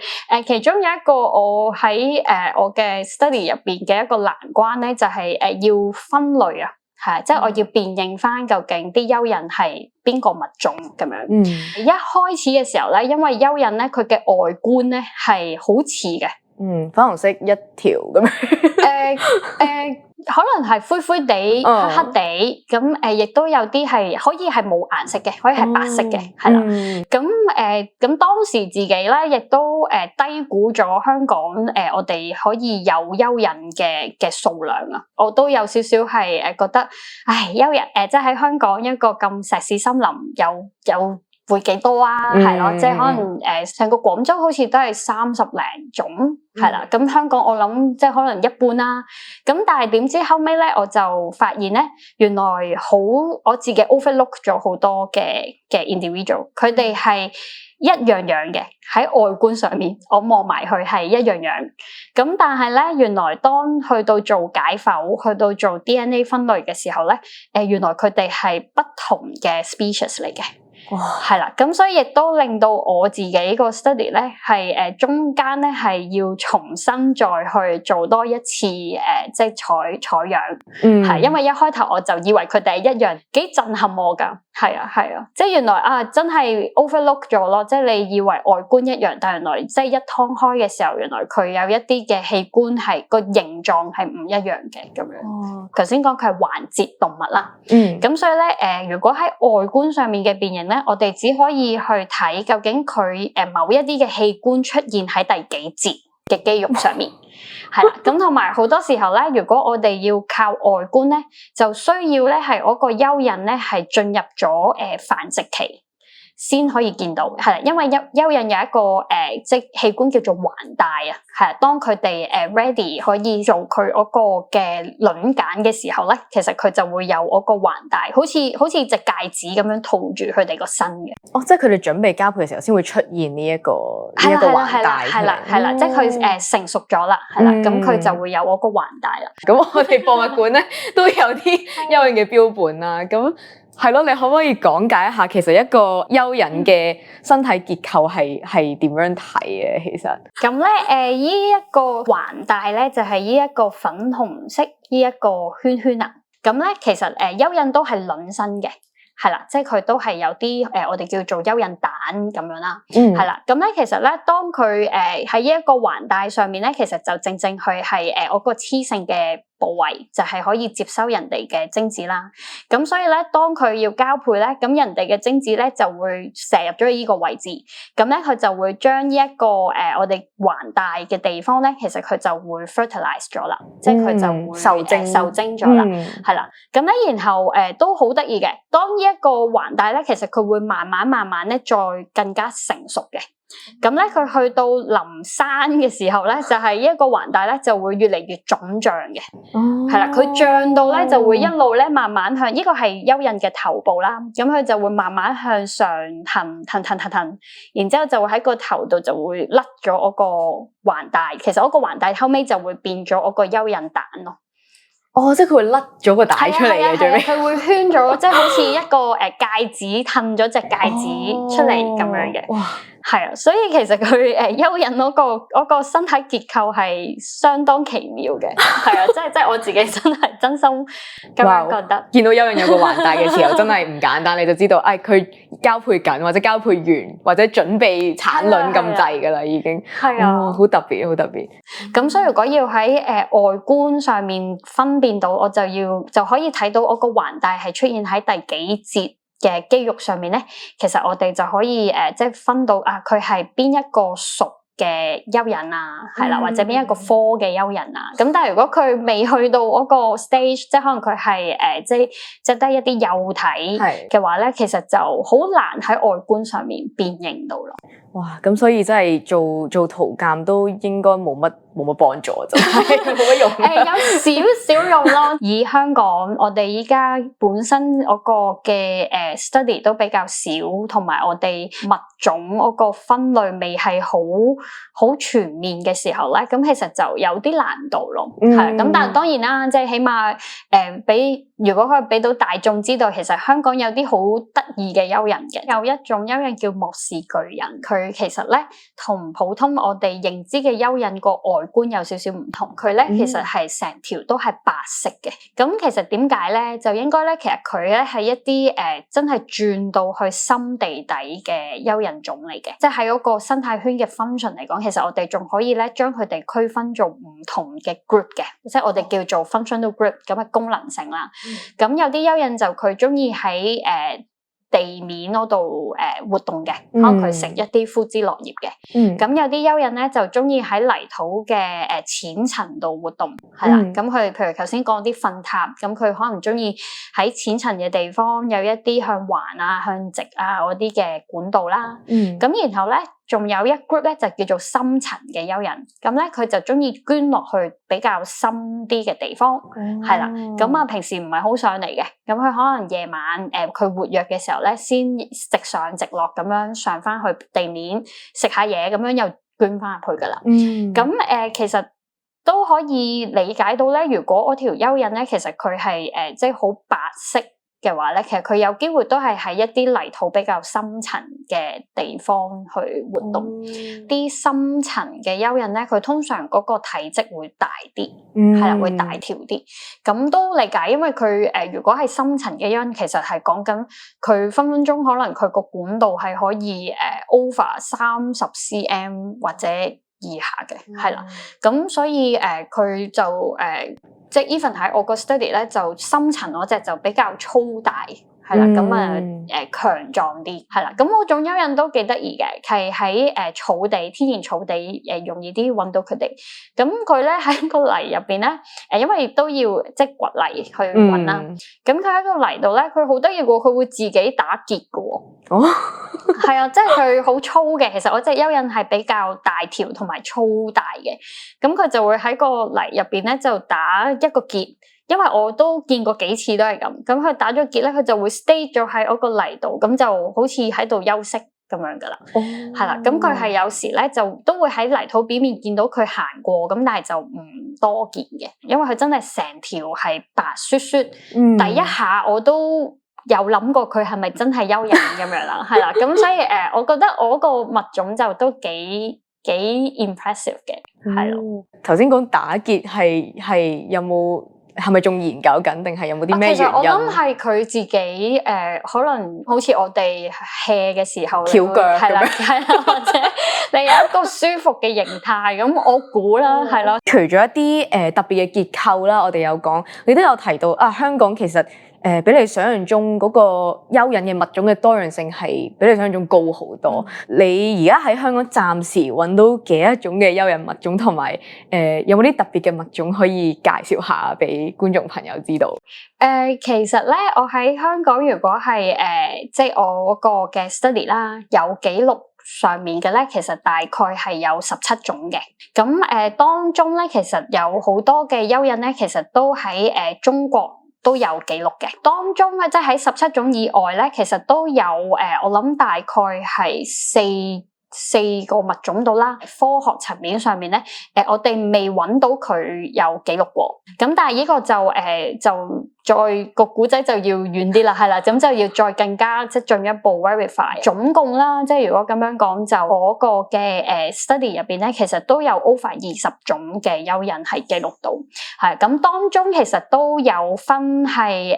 其中有一個我喺我嘅 study 入邊嘅一個難關咧，就係要分類啊。係即係我要辨認翻究竟啲蚯蚓係邊個物種咁樣。一開始嘅時候咧，因為蚯蚓咧佢嘅外觀咧係好似嘅，粉紅色一條咁樣。可能係灰灰地、黑黑地，咁亦都有啲係可以係冇顏色嘅，可以係白色嘅，係啦。咁當時自己咧亦都低估咗香港我哋可以有蚯蚓嘅數量啊！我都有少少係覺得，唉，蚯蚓即係喺香港一個咁石屎森林有會幾多啊？係咯，即係可能成個廣州好似都係30零種，係啦。咁香港我諗即係可能一半啦。咁但係點知後尾咧，我就發現咧，原來我自己 overlook 咗好多嘅 individual， 佢哋係一樣樣嘅喺外觀上面，我望埋去係一樣樣。咁但係咧，原來當去到做解剖、去到做 DNA 分類嘅時候咧，原來佢哋係不同嘅 species 嚟嘅。哇，係啦，咁所以亦都令到我自己個 study 咧係中間咧係要重新再去做多一次即係採樣，係因為一開頭我就以為佢哋係一樣，幾震撼我噶，係啊，即係原來真係 overlook 咗咯，即係你以為外觀一樣，但係原來即係一劏開嘅時候，原來佢有一啲嘅器官係個形狀係唔一樣嘅咁樣。頭先講佢係環節動物啦，咁所以咧如果喺外觀上面嘅辨認咧，我哋只可以去睇究竟佢某一啲嘅器官出現喺第幾節嘅肌肉上面，係啦。咁同埋好多時候咧，如果我哋要靠外觀咧，就需要咧係嗰個蚯蚓咧係進入咗繁殖期先可以見到，係啦，因為蚯蚓有一個即係器官叫做環帶啊，係啦，當佢哋ready 可以做佢嗰個嘅卵繭嘅時候咧，其實佢就會有嗰個環帶，好似隻戒指咁樣套住佢哋個身嘅。哦，即係佢哋準備交配嘅時候先會出現呢一個環帶。係啦，即係佢成熟咗啦，係啦，咁佢就會有嗰個環帶啦。咁我哋博物館咧都有啲蚯蚓嘅標本啦，咁。係咯，你可唔可以講解一下其實一個蚯蚓嘅身體結構係點樣睇嘅？其實咁咧，依一個環帶咧就係依一個粉紅色依一個圈圈啊。咁咧其實蚯蚓都係卵生嘅，係啦，即係佢都係有啲我哋叫做蚯蚓蛋咁樣啦，係啦。咁咧其實咧，當佢喺依一個環帶上面咧，其實就正佢係我個雌性嘅部位就係可以接收人哋嘅精子啦，咁所以咧，當佢要交配咧，咁人哋嘅精子咧就會射入咗呢個位置，咁咧佢就會將呢一個我哋環帶嘅地方咧，其實佢就會 fertilize 咗啦，即係佢就會受精咗啦，係啦，咁咧然後都好得意嘅，當呢一個環帶咧，其實佢會慢慢咧再更加成熟嘅。咁咧，佢去到臨生嘅時候咧，就係一個環帶咧，就會越嚟越腫脹嘅，係啦，佢脹到咧就會一路咧慢慢向呢個係蚯蚓嘅頭部啦，咁佢就會慢慢向上騰，然之後就會喺個頭度就會甩咗嗰個環帶，其實嗰個環帶後尾就會變咗嗰個蚯蚓蛋咯。哦，即係佢會甩咗個帶出嚟嘅，最尾佢會圈咗，即係好似一個戒指褪咗隻戒指出嚟咁樣嘅。哇！係啊，所以其實佢蚯蚓嗰個身體結構係相當奇妙嘅，係啊，即係我自己真心咁樣覺得。見到蚯蚓有個環帶嘅時候，真係唔簡單，你就知道，佢交配緊或者交配完或者準備產卵咁滯㗎啦，已經。係啊，好特別，好特別。咁所以如果要喺外觀上面分辨到，我就可以睇到我個環帶係出現喺第幾節嘅肌肉上面咧，其實我哋就可以即係分到佢係邊一個屬嘅蚯蚓啊，係啦，或者邊一個科嘅蚯蚓啊。咁但係如果佢未去到嗰個 stage，即係可能佢係即係得一啲幼體嘅話咧，其實就好難喺外觀上面辨認到咯。哇！咁所以真係做圖鑑都應該冇乜幫助，真係冇乜用。有少少用咯。以香港我哋依家本身嗰個嘅study 都比較少，同埋我哋物種嗰個分類未係好全面嘅時候咧，咁其實就有啲難度咯。係咁，但係當然啦，即係起碼如果可以俾到大眾知道，其實香港有啲好得意嘅蚯蚓嘅，有一種蚯蚓叫莫氏巨人，佢佢其實咧同普通我哋認知嘅蚯蚓個外觀有少少唔同，佢咧其實係成條都係白色嘅。咁其實點解咧？就應該咧，其實佢咧係一啲真係轉到去深地底嘅蚯蚓種嚟嘅，即係喺嗰個生態圈嘅 function 嚟講，其實我哋仲可以咧將佢哋區分做唔同嘅 group 嘅，即係我哋叫做 functional group 咁嘅功能性啦。咁有啲蚯蚓就佢中意喺地面嗰度活動嘅，可能佢食一啲枯枝落葉嘅。咁有啲蚯蚓咧就中意喺泥土嘅淺層度活動，係啦。咁佢譬如頭先講啲糞塔，咁佢可能中意喺淺層嘅地方有一啲向橫啊、向直啊嗰啲嘅管道啦。咁然後咧，仲有一 group 咧就叫做深層嘅蚯蚓，咁咧佢就中意捐落去比較深啲嘅地方，係啦。咁啊平時唔係好上嚟嘅，咁佢可能夜晚佢活躍嘅時候咧，先直上直落咁樣上翻去地面食下嘢，咁樣又捐翻入去噶啦。咁其實都可以理解到咧，如果嗰條蚯蚓咧，其實佢係即係好白色嘅話咧，其實佢有機會都係喺一啲泥土比較深層嘅地方去活動。啲深層嘅蚯蚓咧，佢通常嗰個體積會大啲，係啦，會大條啲。咁都理解，因為佢如果係深層嘅蚯蚓，其實係講緊佢分分鐘可能佢個管道係可以over 30 cm 或者以下嘅，係啦。咁所以佢就即係 even 喺我個 study 咧，就深層嗰隻就比較粗大，係啦，咁強壯啲，係啦。咁嗰種蚯蚓都幾得意嘅，係喺草地、天然草地容易啲揾到佢哋。咁佢咧喺個泥入邊咧，因為都要即係掘泥去揾啦。咁佢喺個泥度咧，佢好得意喎，佢會自己打結嘅喎。係啊，即係佢好粗嘅。其實我隻蚯蚓係比較大條同埋粗大嘅，咁佢就會喺個泥入邊咧就打一個結，因為我都見過幾次都係咁。咁佢打咗結咧，佢就會 stay 咗喺嗰個泥度，咁就好似喺度休息咁樣噶啦。係啦，咁佢係有時咧就都會喺泥土表面見到佢行過，咁但係就唔多見嘅，因為佢真係成條係白雪雪。第一下我都有諗過佢係咪真係蚯蚓咁樣啦，係啦。咁所以我覺得我個物種就都幾 impressive 嘅，係咯。頭先講打結係有冇？係咪仲研究緊，定係有冇啲咩原因？其實我諗係佢自己可能好似我哋 hea 嘅時候，翹腳係啦，或者你有一個舒服嘅形態，咁我估啦，係咯。除咗一啲特別嘅結構啦，我哋有講，你都有提到啊，香港其實比你想象中嗰個蚯蚓嘅物種嘅多樣性係比你想象中高好多。你而家喺香港暫時揾到幾多種嘅蚯蚓物種，同埋有冇啲特別嘅物種可以介紹下俾觀眾朋友知道？其實咧，我喺香港如果係即係我嗰個嘅 study 啦，有記錄上面嘅咧，其實大概係有17種嘅。咁當中咧，其實有好多嘅蚯蚓咧，其實都喺中國都有記錄嘅。當中咧，即係喺17種以外咧，其實都有我諗大概係四個物種到啦。科學層面上面咧，我哋未揾到佢有記錄過。咁但係呢個就再個古仔就要遠啲啦，係啦，咁就要再更加即係進一步 verify。總共啦，即係如果咁樣講，就嗰個嘅study 入邊咧，其實都有 over 20種嘅蚯蚓係記錄到，係咁當中其實都有分係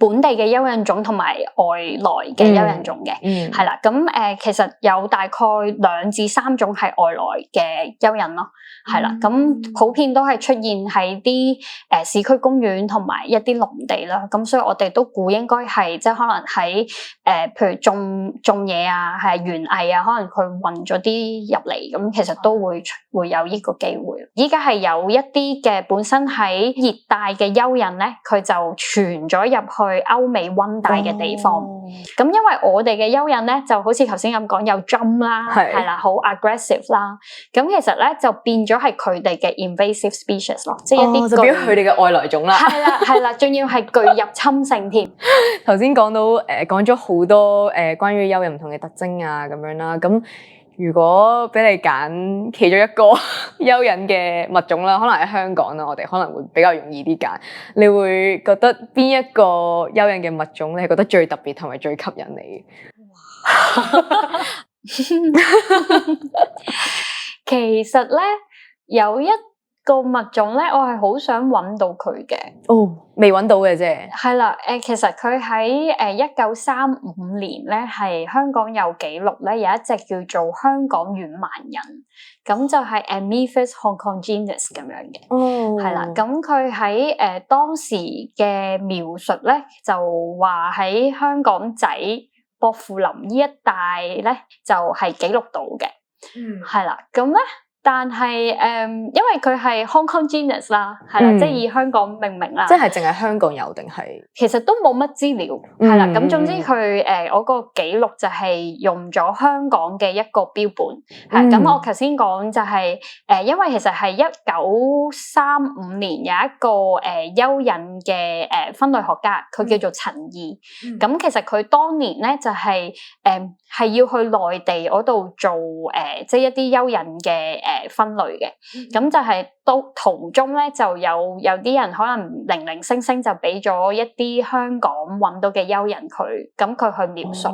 本地嘅蚯蚓種同埋外來嘅蚯蚓種嘅，係啦。咁其實有大概2至3種係外來嘅蚯蚓咯，係啦。咁普遍都係出現喺啲市區公園同埋一啲農地啦。咁所以我哋都估應該係即係可能喺譬如種嘢啊，係園藝啊，可能佢運咗啲入嚟，咁其實都會有呢個機會。依家係有一啲嘅本身喺熱帶嘅蚯蚓咧，佢就傳咗入去歐美溫帶嘅地方，咁因為我哋嘅蚯蚓咧，就好似頭先咁講有 jump 啦，係啦，好 aggressive 啦，咁其實咧就變咗係佢哋嘅 invasive species 咯，即係一啲就變咗佢哋嘅外來種啦，係啦，仲要係具入侵性添。頭先講到講咗好多關於蚯蚓唔同嘅特徵啊咁樣啦，咁如果俾你揀其中一個蚯蚓嘅物種啦，可能喺香港啦，我哋可能會比較容易啲揀。你會覺得邊一個蚯蚓嘅物種你係覺得最特別同埋最吸引你？其實咧有一個物種咧，我係好想揾到佢嘅。哦，未揾到嘅啫。係啦，其實佢喺1935年咧，係香港有記錄咧，有一隻叫做香港軟蠻人，咁就係 Amethus hongkongensis 咁樣嘅。哦，係啦，咁佢喺當時嘅描述咧，就話喺香港仔薄扶林呢一帶咧，就係記錄到嘅。係啦，咁咧。但係因為佢係 hongkongensis 啦，係啦，即係以香港命名啦，即係淨係香港有定係？其實都冇乜資料，係啦。咁總之佢我個記錄就係用咗香港嘅一個標本，係咁。我頭先講就係因為其實係1935年有一個蚯蚓嘅分類學家，佢叫做陳義。咁其實佢當年咧就係係要去內地嗰度做即係一啲蚯蚓嘅分類嘅，咁就係途中咧就有啲人可能零零星星就俾咗一啲香港揾到嘅蚯蚓佢，咁佢去描述，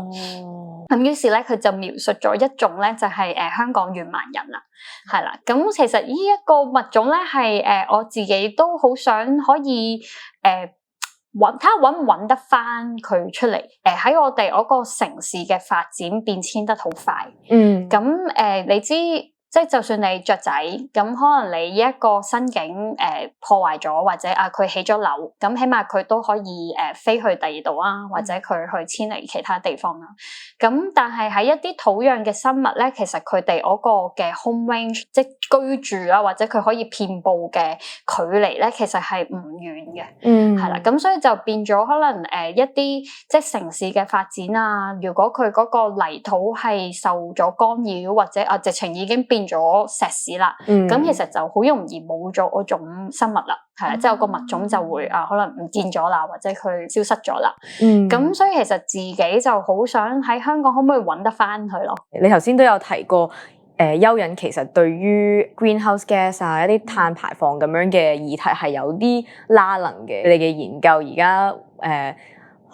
咁於是咧佢就描述咗一種咧就係香港軟蠻人啦，係啦，咁其實呢一個物種咧係我自己都好想可以睇下揾唔揾得翻佢出嚟，喺我哋嗰個城市嘅發展變遷得好快，咁你知。即係就算你雀仔，咁可能你一個新境破壞咗，或者佢起咗樓，咁起碼佢都可以飛去第二度啊，或者佢去遷離其他地方啦。咁但係喺一啲土壤嘅生物咧，其實佢哋嗰個嘅 home range 即係居住啦，或者佢可以遍佈嘅距離咧，其實係唔遠嘅。係啦，咁所以就變咗可能一啲即係城市嘅發展啊，如果佢嗰個泥土係受咗干擾，或者直情已經變咗石屎啦，咁其實就好容易冇咗嗰種生物啦，係啦，即係個物種就會可能唔見咗啦，或者佢消失咗啦。咁所以其實自己就好想喺香港可唔可以揾得翻佢咯？你頭先都有提過，蚯蚓其實對於 greenhouse gas 啊一啲碳排放咁樣嘅議題係有啲拉能嘅。你嘅研究而家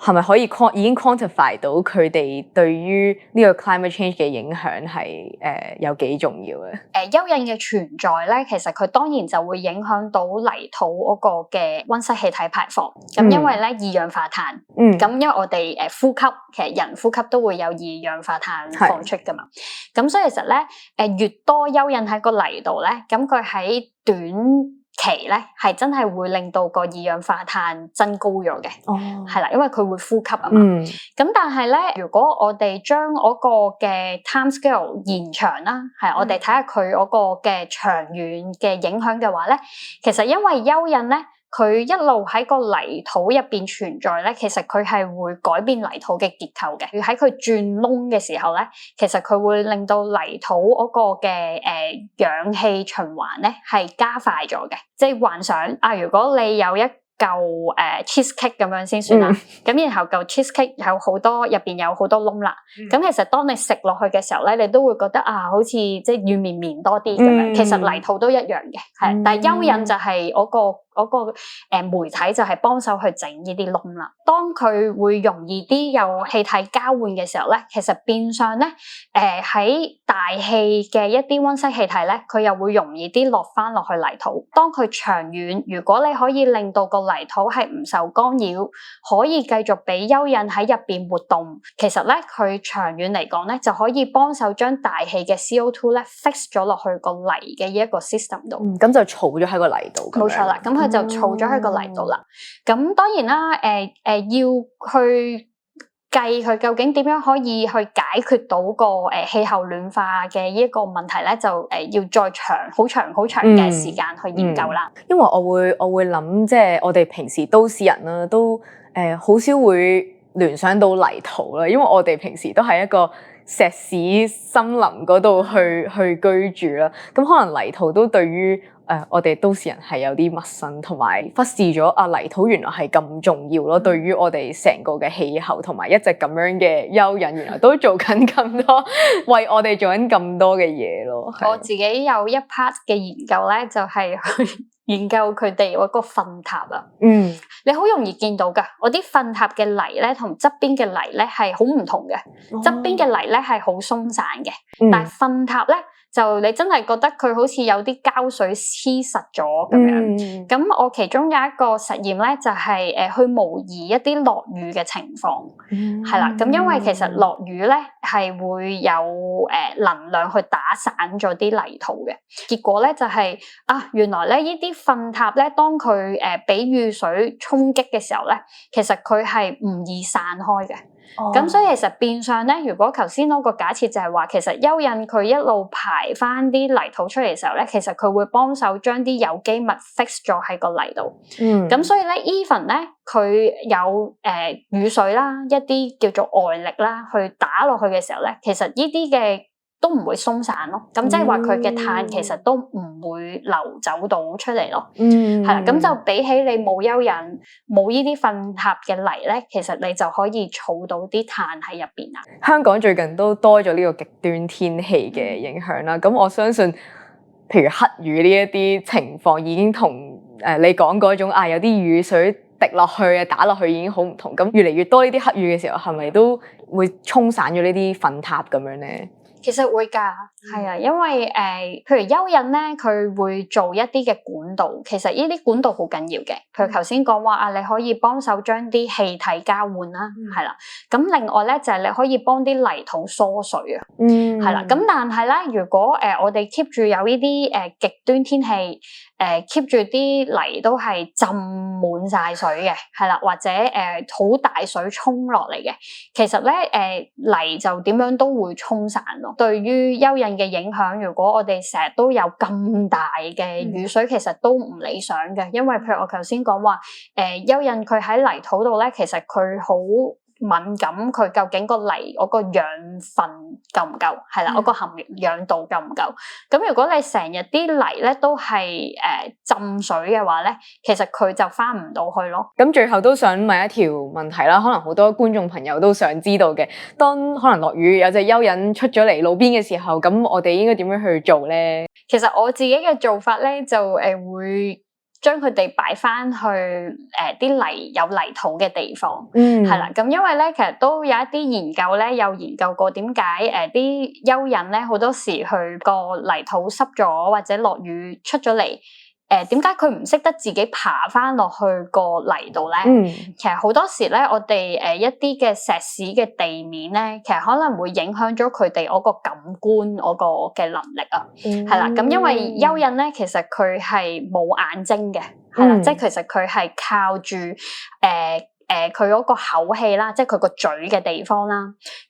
係咪可以已經 quantify 到佢哋對於呢個 climate change 嘅影響係有幾重要咧？蚯蚓嘅存在咧，其實佢當然就會影響到泥土嗰個嘅溫室氣體排放。咁因為咧二氧化碳，咁因為我哋呼吸，其實人呼吸都會有二氧化碳放出噶嘛。咁所以其實咧越多蚯蚓喺個泥度咧，咁佢喺短期咧係真係會令到個二氧化碳增高咗嘅，係啦，因為佢會呼吸啊嘛。咁但係咧，如果我哋將嗰個嘅 time scale 延長啦，係我哋睇下佢嗰個嘅長遠嘅影響嘅話咧，其實因為蚯蚓咧，佢一路喺個泥土入邊存在咧，其實佢係會改變泥土嘅結構嘅。喺佢轉窿嘅時候咧，其實佢會令到泥土嗰個嘅氧氣循環咧係加快咗嘅。即係幻想如果你有一嚿cheese cake 咁樣先算啦，咁然後嚿 cheese cake 有好多入邊有好多窿啦，咁其實當你食落去嘅時候咧，你都會覺得好似即係軟綿綿多啲咁樣。其實泥土都一樣嘅，係，但係蚯蚓就係嗰個媒體就係幫手去整呢啲窿啦。當佢會容易啲有氣體交換嘅時候咧，其實變相咧喺大氣嘅一啲溫室氣體咧，佢又會容易啲落翻落去泥土。當佢長遠，如果你可以令到個泥土係唔受干擾，可以繼續俾蚯蚓喺入邊活動，其實咧佢長遠嚟講咧就可以幫手將大氣嘅 CO2 咧 fix 咗落去個泥嘅呢一個 system 度。咁就儲咗喺個泥度。冇錯啦，咁佢就儲咗喺個泥度啦。咁當然啦，要去計佢究竟點樣可以去解決到個氣候暖化嘅呢一個問題咧，就要再好長嘅時間去研究啦。因為我會諗，即係我哋平時都市人啦，都好少會聯想到泥土啦，因為我哋平時都係一個石屎森林嗰度去居住啦。咁可能泥土都對於我哋都市人係有啲陌生，同埋忽視咗泥土原來係咁重要咯。對於我哋成個嘅氣候同埋一隻咁樣嘅蚯蚓，原來都做緊咁多，為我哋做緊咁多嘅嘢咯。我自己有一 part 嘅研究咧，就係去研究佢哋嗰個糞塔啊。你好容易見到㗎，我啲糞塔嘅泥咧同側邊嘅泥咧係好唔同嘅，側邊嘅泥咧係好鬆散嘅，但係糞塔咧就你真係覺得佢好似有啲膠水黐實咗咁樣。咁我其中有一個實驗咧就係去模擬一啲落雨嘅情況，係啦。咁因為其實落雨咧係會有能量去打散咗啲泥土嘅，結果咧就係原來咧呢啲糞塔咧當佢俾雨水衝擊嘅時候咧，其實佢係唔易散開嘅。咁所以其實變相咧，如果頭先嗰個假設就係話，其實蚯蚓佢一路排翻啲泥土出嚟嘅時候咧，其實佢會幫手將啲有機物 fix 咗喺個泥度。咁所以咧 even 咧佢有雨水啦，一啲叫做外力啦，去打落去嘅時候咧，其實呢啲嘅都唔會鬆散咯。咁即係話佢嘅碳其實都唔會流走到出嚟咯。係啦，咁就比起你冇蚯蚓冇呢啲糞塔嘅泥咧，其實你就可以儲到啲碳喺入邊啦。香港最近都多咗呢個極端天氣嘅影響啦，咁我相信譬如黑雨呢一啲情況已經同你講嗰種有啲雨水滴落去啊打落去已經好唔同。咁越嚟越多呢啲黑雨嘅時候，係咪都會沖散咗呢啲糞塔咁樣咧？其實會㗎，係啊，因為譬如蚯蚓咧，佢會做一啲嘅管道，其實呢啲管道好緊要嘅。譬如頭先講話你可以幫手將啲氣體交換啦，係啦。咁另外咧就係你可以幫啲泥土疏水啊，係啦。咁但係咧，如果我哋 keep 住有呢啲極端天氣，keep 住啲泥都係浸滿晒水嘅，係啦，或者好大水沖落嚟嘅，其實咧泥就點樣都會沖散咯。對於蚯蚓嘅影響，如果我哋成日都有咁大嘅雨水，其實都唔理想嘅，因為譬如我頭先講話，蚯蚓佢喺泥土度咧，其實佢好敏感，佢究竟個泥嗰個養分夠唔夠？係啦，嗰個含氧度夠唔夠？咁如果你成日啲泥咧都係浸水嘅話咧，其實佢就翻唔到去咯。咁最後都想問一條問題啦，可能好多觀眾朋友都想知道嘅，當可能落雨有隻蚯蚓出咗嚟路邊嘅時候，咁我哋應該點樣去做咧？其實我自己嘅做法咧就會將佢哋擺翻去啲泥有泥土嘅地方，係啦。咁因為咧，其實都有一啲研究咧，有研究過點解啲蚯蚓咧好多時佢個泥土濕咗或者落雨出咗嚟，點解佢唔識得自己爬翻落去個泥度咧？其實好多時咧，我哋一啲嘅石屎嘅地面咧，其實可能會影響咗佢哋嗰個感官嗰個嘅能力啊，係啦。咁因為蚯蚓咧，其實佢係冇眼睛嘅，係啦，即係其實佢係靠住佢嗰個口氣啦，即係佢個嘴嘅地方啦。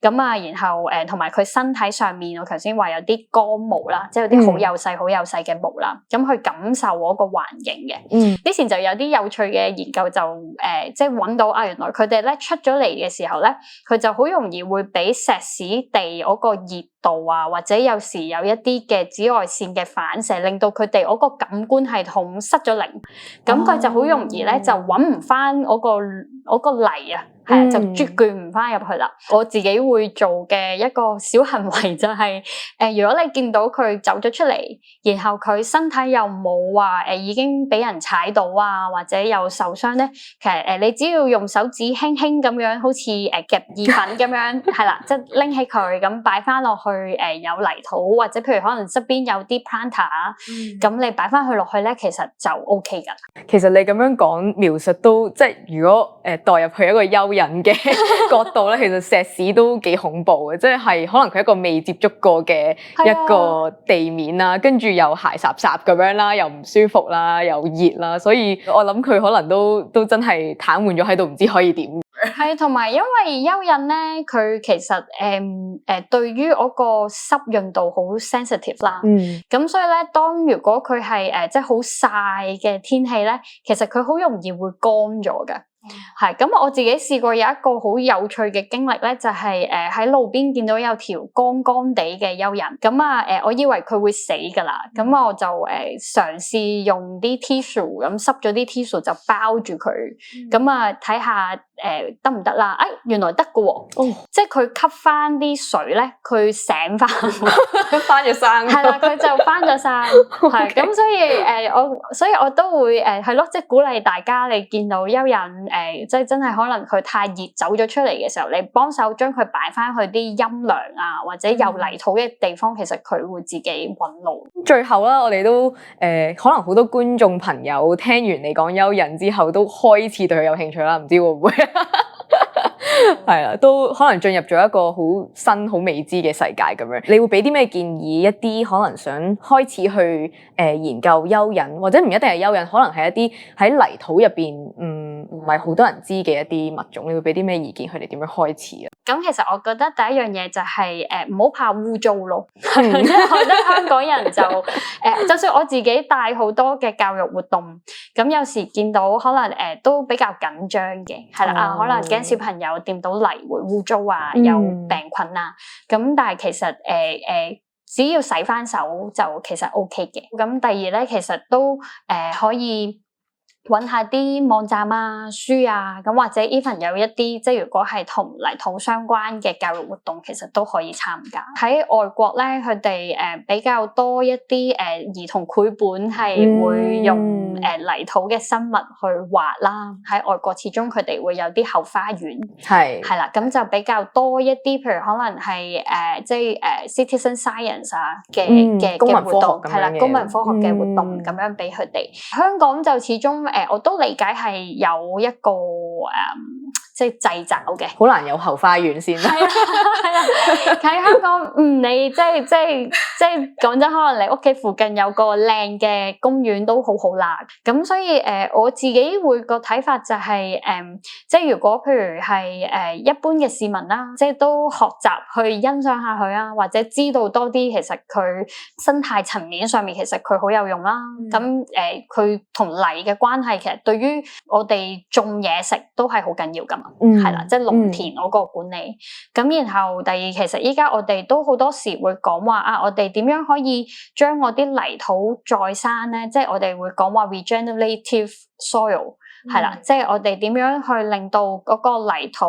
咁然後同埋佢身體上面，我頭先話有啲乾毛啦，即係有啲好幼細、好幼細嘅毛啦。咁去感受嗰個環境嘅。之前就有啲有趣嘅研究就即係揾到原來佢哋咧出咗嚟嘅時候咧，佢就好容易會俾石屎地嗰個熱度或者有時有一啲嘅紫外線嘅反射，令到佢哋嗰個感官系統失咗靈。咁佢就好容易咧就揾唔翻嗰個泥啊，係就捲唔翻入去啦。我自己會做嘅一個小行為就係如果你見到佢走咗出嚟，然後佢身體又冇話已經俾人踩到或者又受傷咧，其實你只要用手指輕輕咁樣，好似夾意粉咁樣，係啦，即係拎起佢咁擺翻落去有泥土，或者譬如可能側邊有啲 planter 咁你擺翻佢落去咧，其實就 OK 噶啦。其實你咁樣講描述都即係如果代入去一個蚯蚓嘅角度咧，其實石屎都幾恐怖嘅，即係可能佢一個未接觸過嘅一個地面啦，跟住又鞋雜雜咁樣啦，又唔舒服啦，又熱啦，所以我諗佢可能都真係癱瘓咗喺度，唔知可以點。係，同埋因為蚯蚓咧，佢其實對於嗰個濕潤度好 sensitive 啦。咁所以咧，如果佢係即係好曬嘅天氣咧，其實佢好容易會乾咗嘅。係咁，我自己試過有一個好有趣嘅經歷咧，就係喺路邊見到有條乾乾地嘅蚯蚓，咁我以為佢會死㗎啦，咁我就嘗試用啲 tissue 咁濕咗啲 tissue 就包住佢，咁睇下得唔得啦？原來得㗎喎，即係佢吸翻啲水咧，佢醒翻，翻咗生，係啦，佢就翻咗生，係咁，所以我都會係咯，即係鼓勵大家，你見到蚯蚓即係真係可能佢太熱走咗出嚟嘅時候，你幫手將佢擺翻去啲陰涼啊，或者有泥土嘅地方，其實佢會自己揾路。最後啦，我哋都可能好多觀眾朋友聽完你講蚯蚓之後，都開始對佢有興趣啦，唔知會唔會？係啦，都可能進入咗一個好新、好未知嘅世界咁樣。你會俾啲咩建議一啲可能想開始去研究蚯蚓，或者唔一定係蚯蚓，可能係一啲喺泥土入邊唔係好多人知嘅一啲物種。你會俾啲咩意見佢哋點樣開始啊？咁其實我覺得第一樣嘢就係唔好怕污糟咯，即係我覺得香港人就算我自己帶好多嘅教育活動，咁有時見到可能都比較緊張嘅，係啦可能驚小朋友掂到泥會污糟啊，有病菌啊，咁但係其實只要洗翻手就其實 OK 嘅。咁第二咧，其實都可以揾下啲網站啊、書啊，咁或者 even 有一啲即係如果係同泥土相關嘅教育活動，其實都可以參加。喺外國咧，佢哋比較多一啲兒童繪本係會用泥土嘅生物去畫啦。喺外國始終佢哋會有啲後花園，係啦，咁就比較多一啲，譬如可能係即係citizen science 啊嘅活動，係啦，公民科學嘅活動咁樣俾佢哋。香港就始終我都理解係有一個即係掣肘嘅，好難有後花園先啦。係啊，喺香港你即係講真，可能你屋企附近有個靚嘅公園都好好啦。咁所以我自己會個睇法就係即係如果譬如係一般嘅市民啦，即係都學習去欣賞下佢啊，或者知道多啲其實佢生態層面上面其實佢好有用啦。咁佢同泥嘅關係其實對於我哋種嘢食都係好緊要㗎嘛。係啦，即係農田嗰個管理。咁然後第二，其實依家我哋都好多時會講話我哋點樣可以將我啲泥土再生咧？即係我哋會講話 regenerative soil。係啦，即係我哋點樣去令到嗰個泥土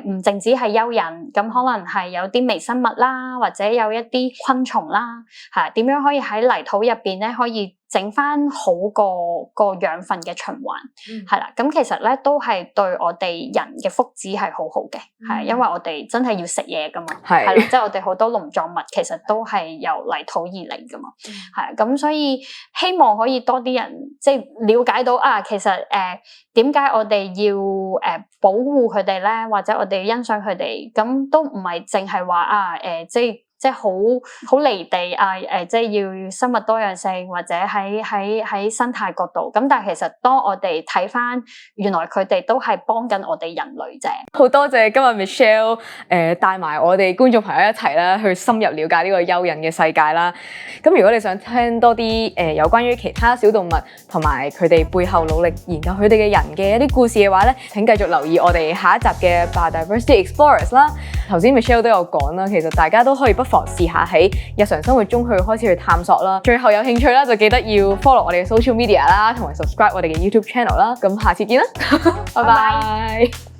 唔淨止係蚯蚓，咁可能係有啲微生物啦，或者有一啲昆蟲啦，係點樣可以喺泥土入邊咧可以整翻好個養分嘅循環，係啦，咁其實咧都係對我哋人嘅福祉係好好嘅，係因為我哋真係要食嘢噶嘛，係啦，即係我哋好多農作物其實都係由泥土而嚟噶嘛，係咁，所以希望可以多啲人即係了解到其實點解我哋要保護佢哋咧，或者我哋要欣賞佢哋，咁都唔係淨係話即係好離地即係要生物多樣性，或者喺生態角度。咁但係其實當我哋睇翻，原來佢哋都係幫緊我哋人類啫。好多謝今日 Michelle 帶埋我哋觀眾朋友一齊啦，去深入了解呢個蚯蚓嘅世界啦。咁如果你想聽多啲有關於其他小動物同埋佢哋背後努力研究佢哋嘅人嘅一啲故事嘅話咧，請繼續留意我哋下一集嘅 Biodiversity Explorers 啦。頭先 Michelle 都有講啦，其實大家都可以不妨試下喺日常生活中開始去探索啦。最後有興趣啦，就記得要 follow 我哋嘅 social media 啦，同埋 subscribe 我哋嘅 YouTube channel 啦。咁下次見啦，拜拜。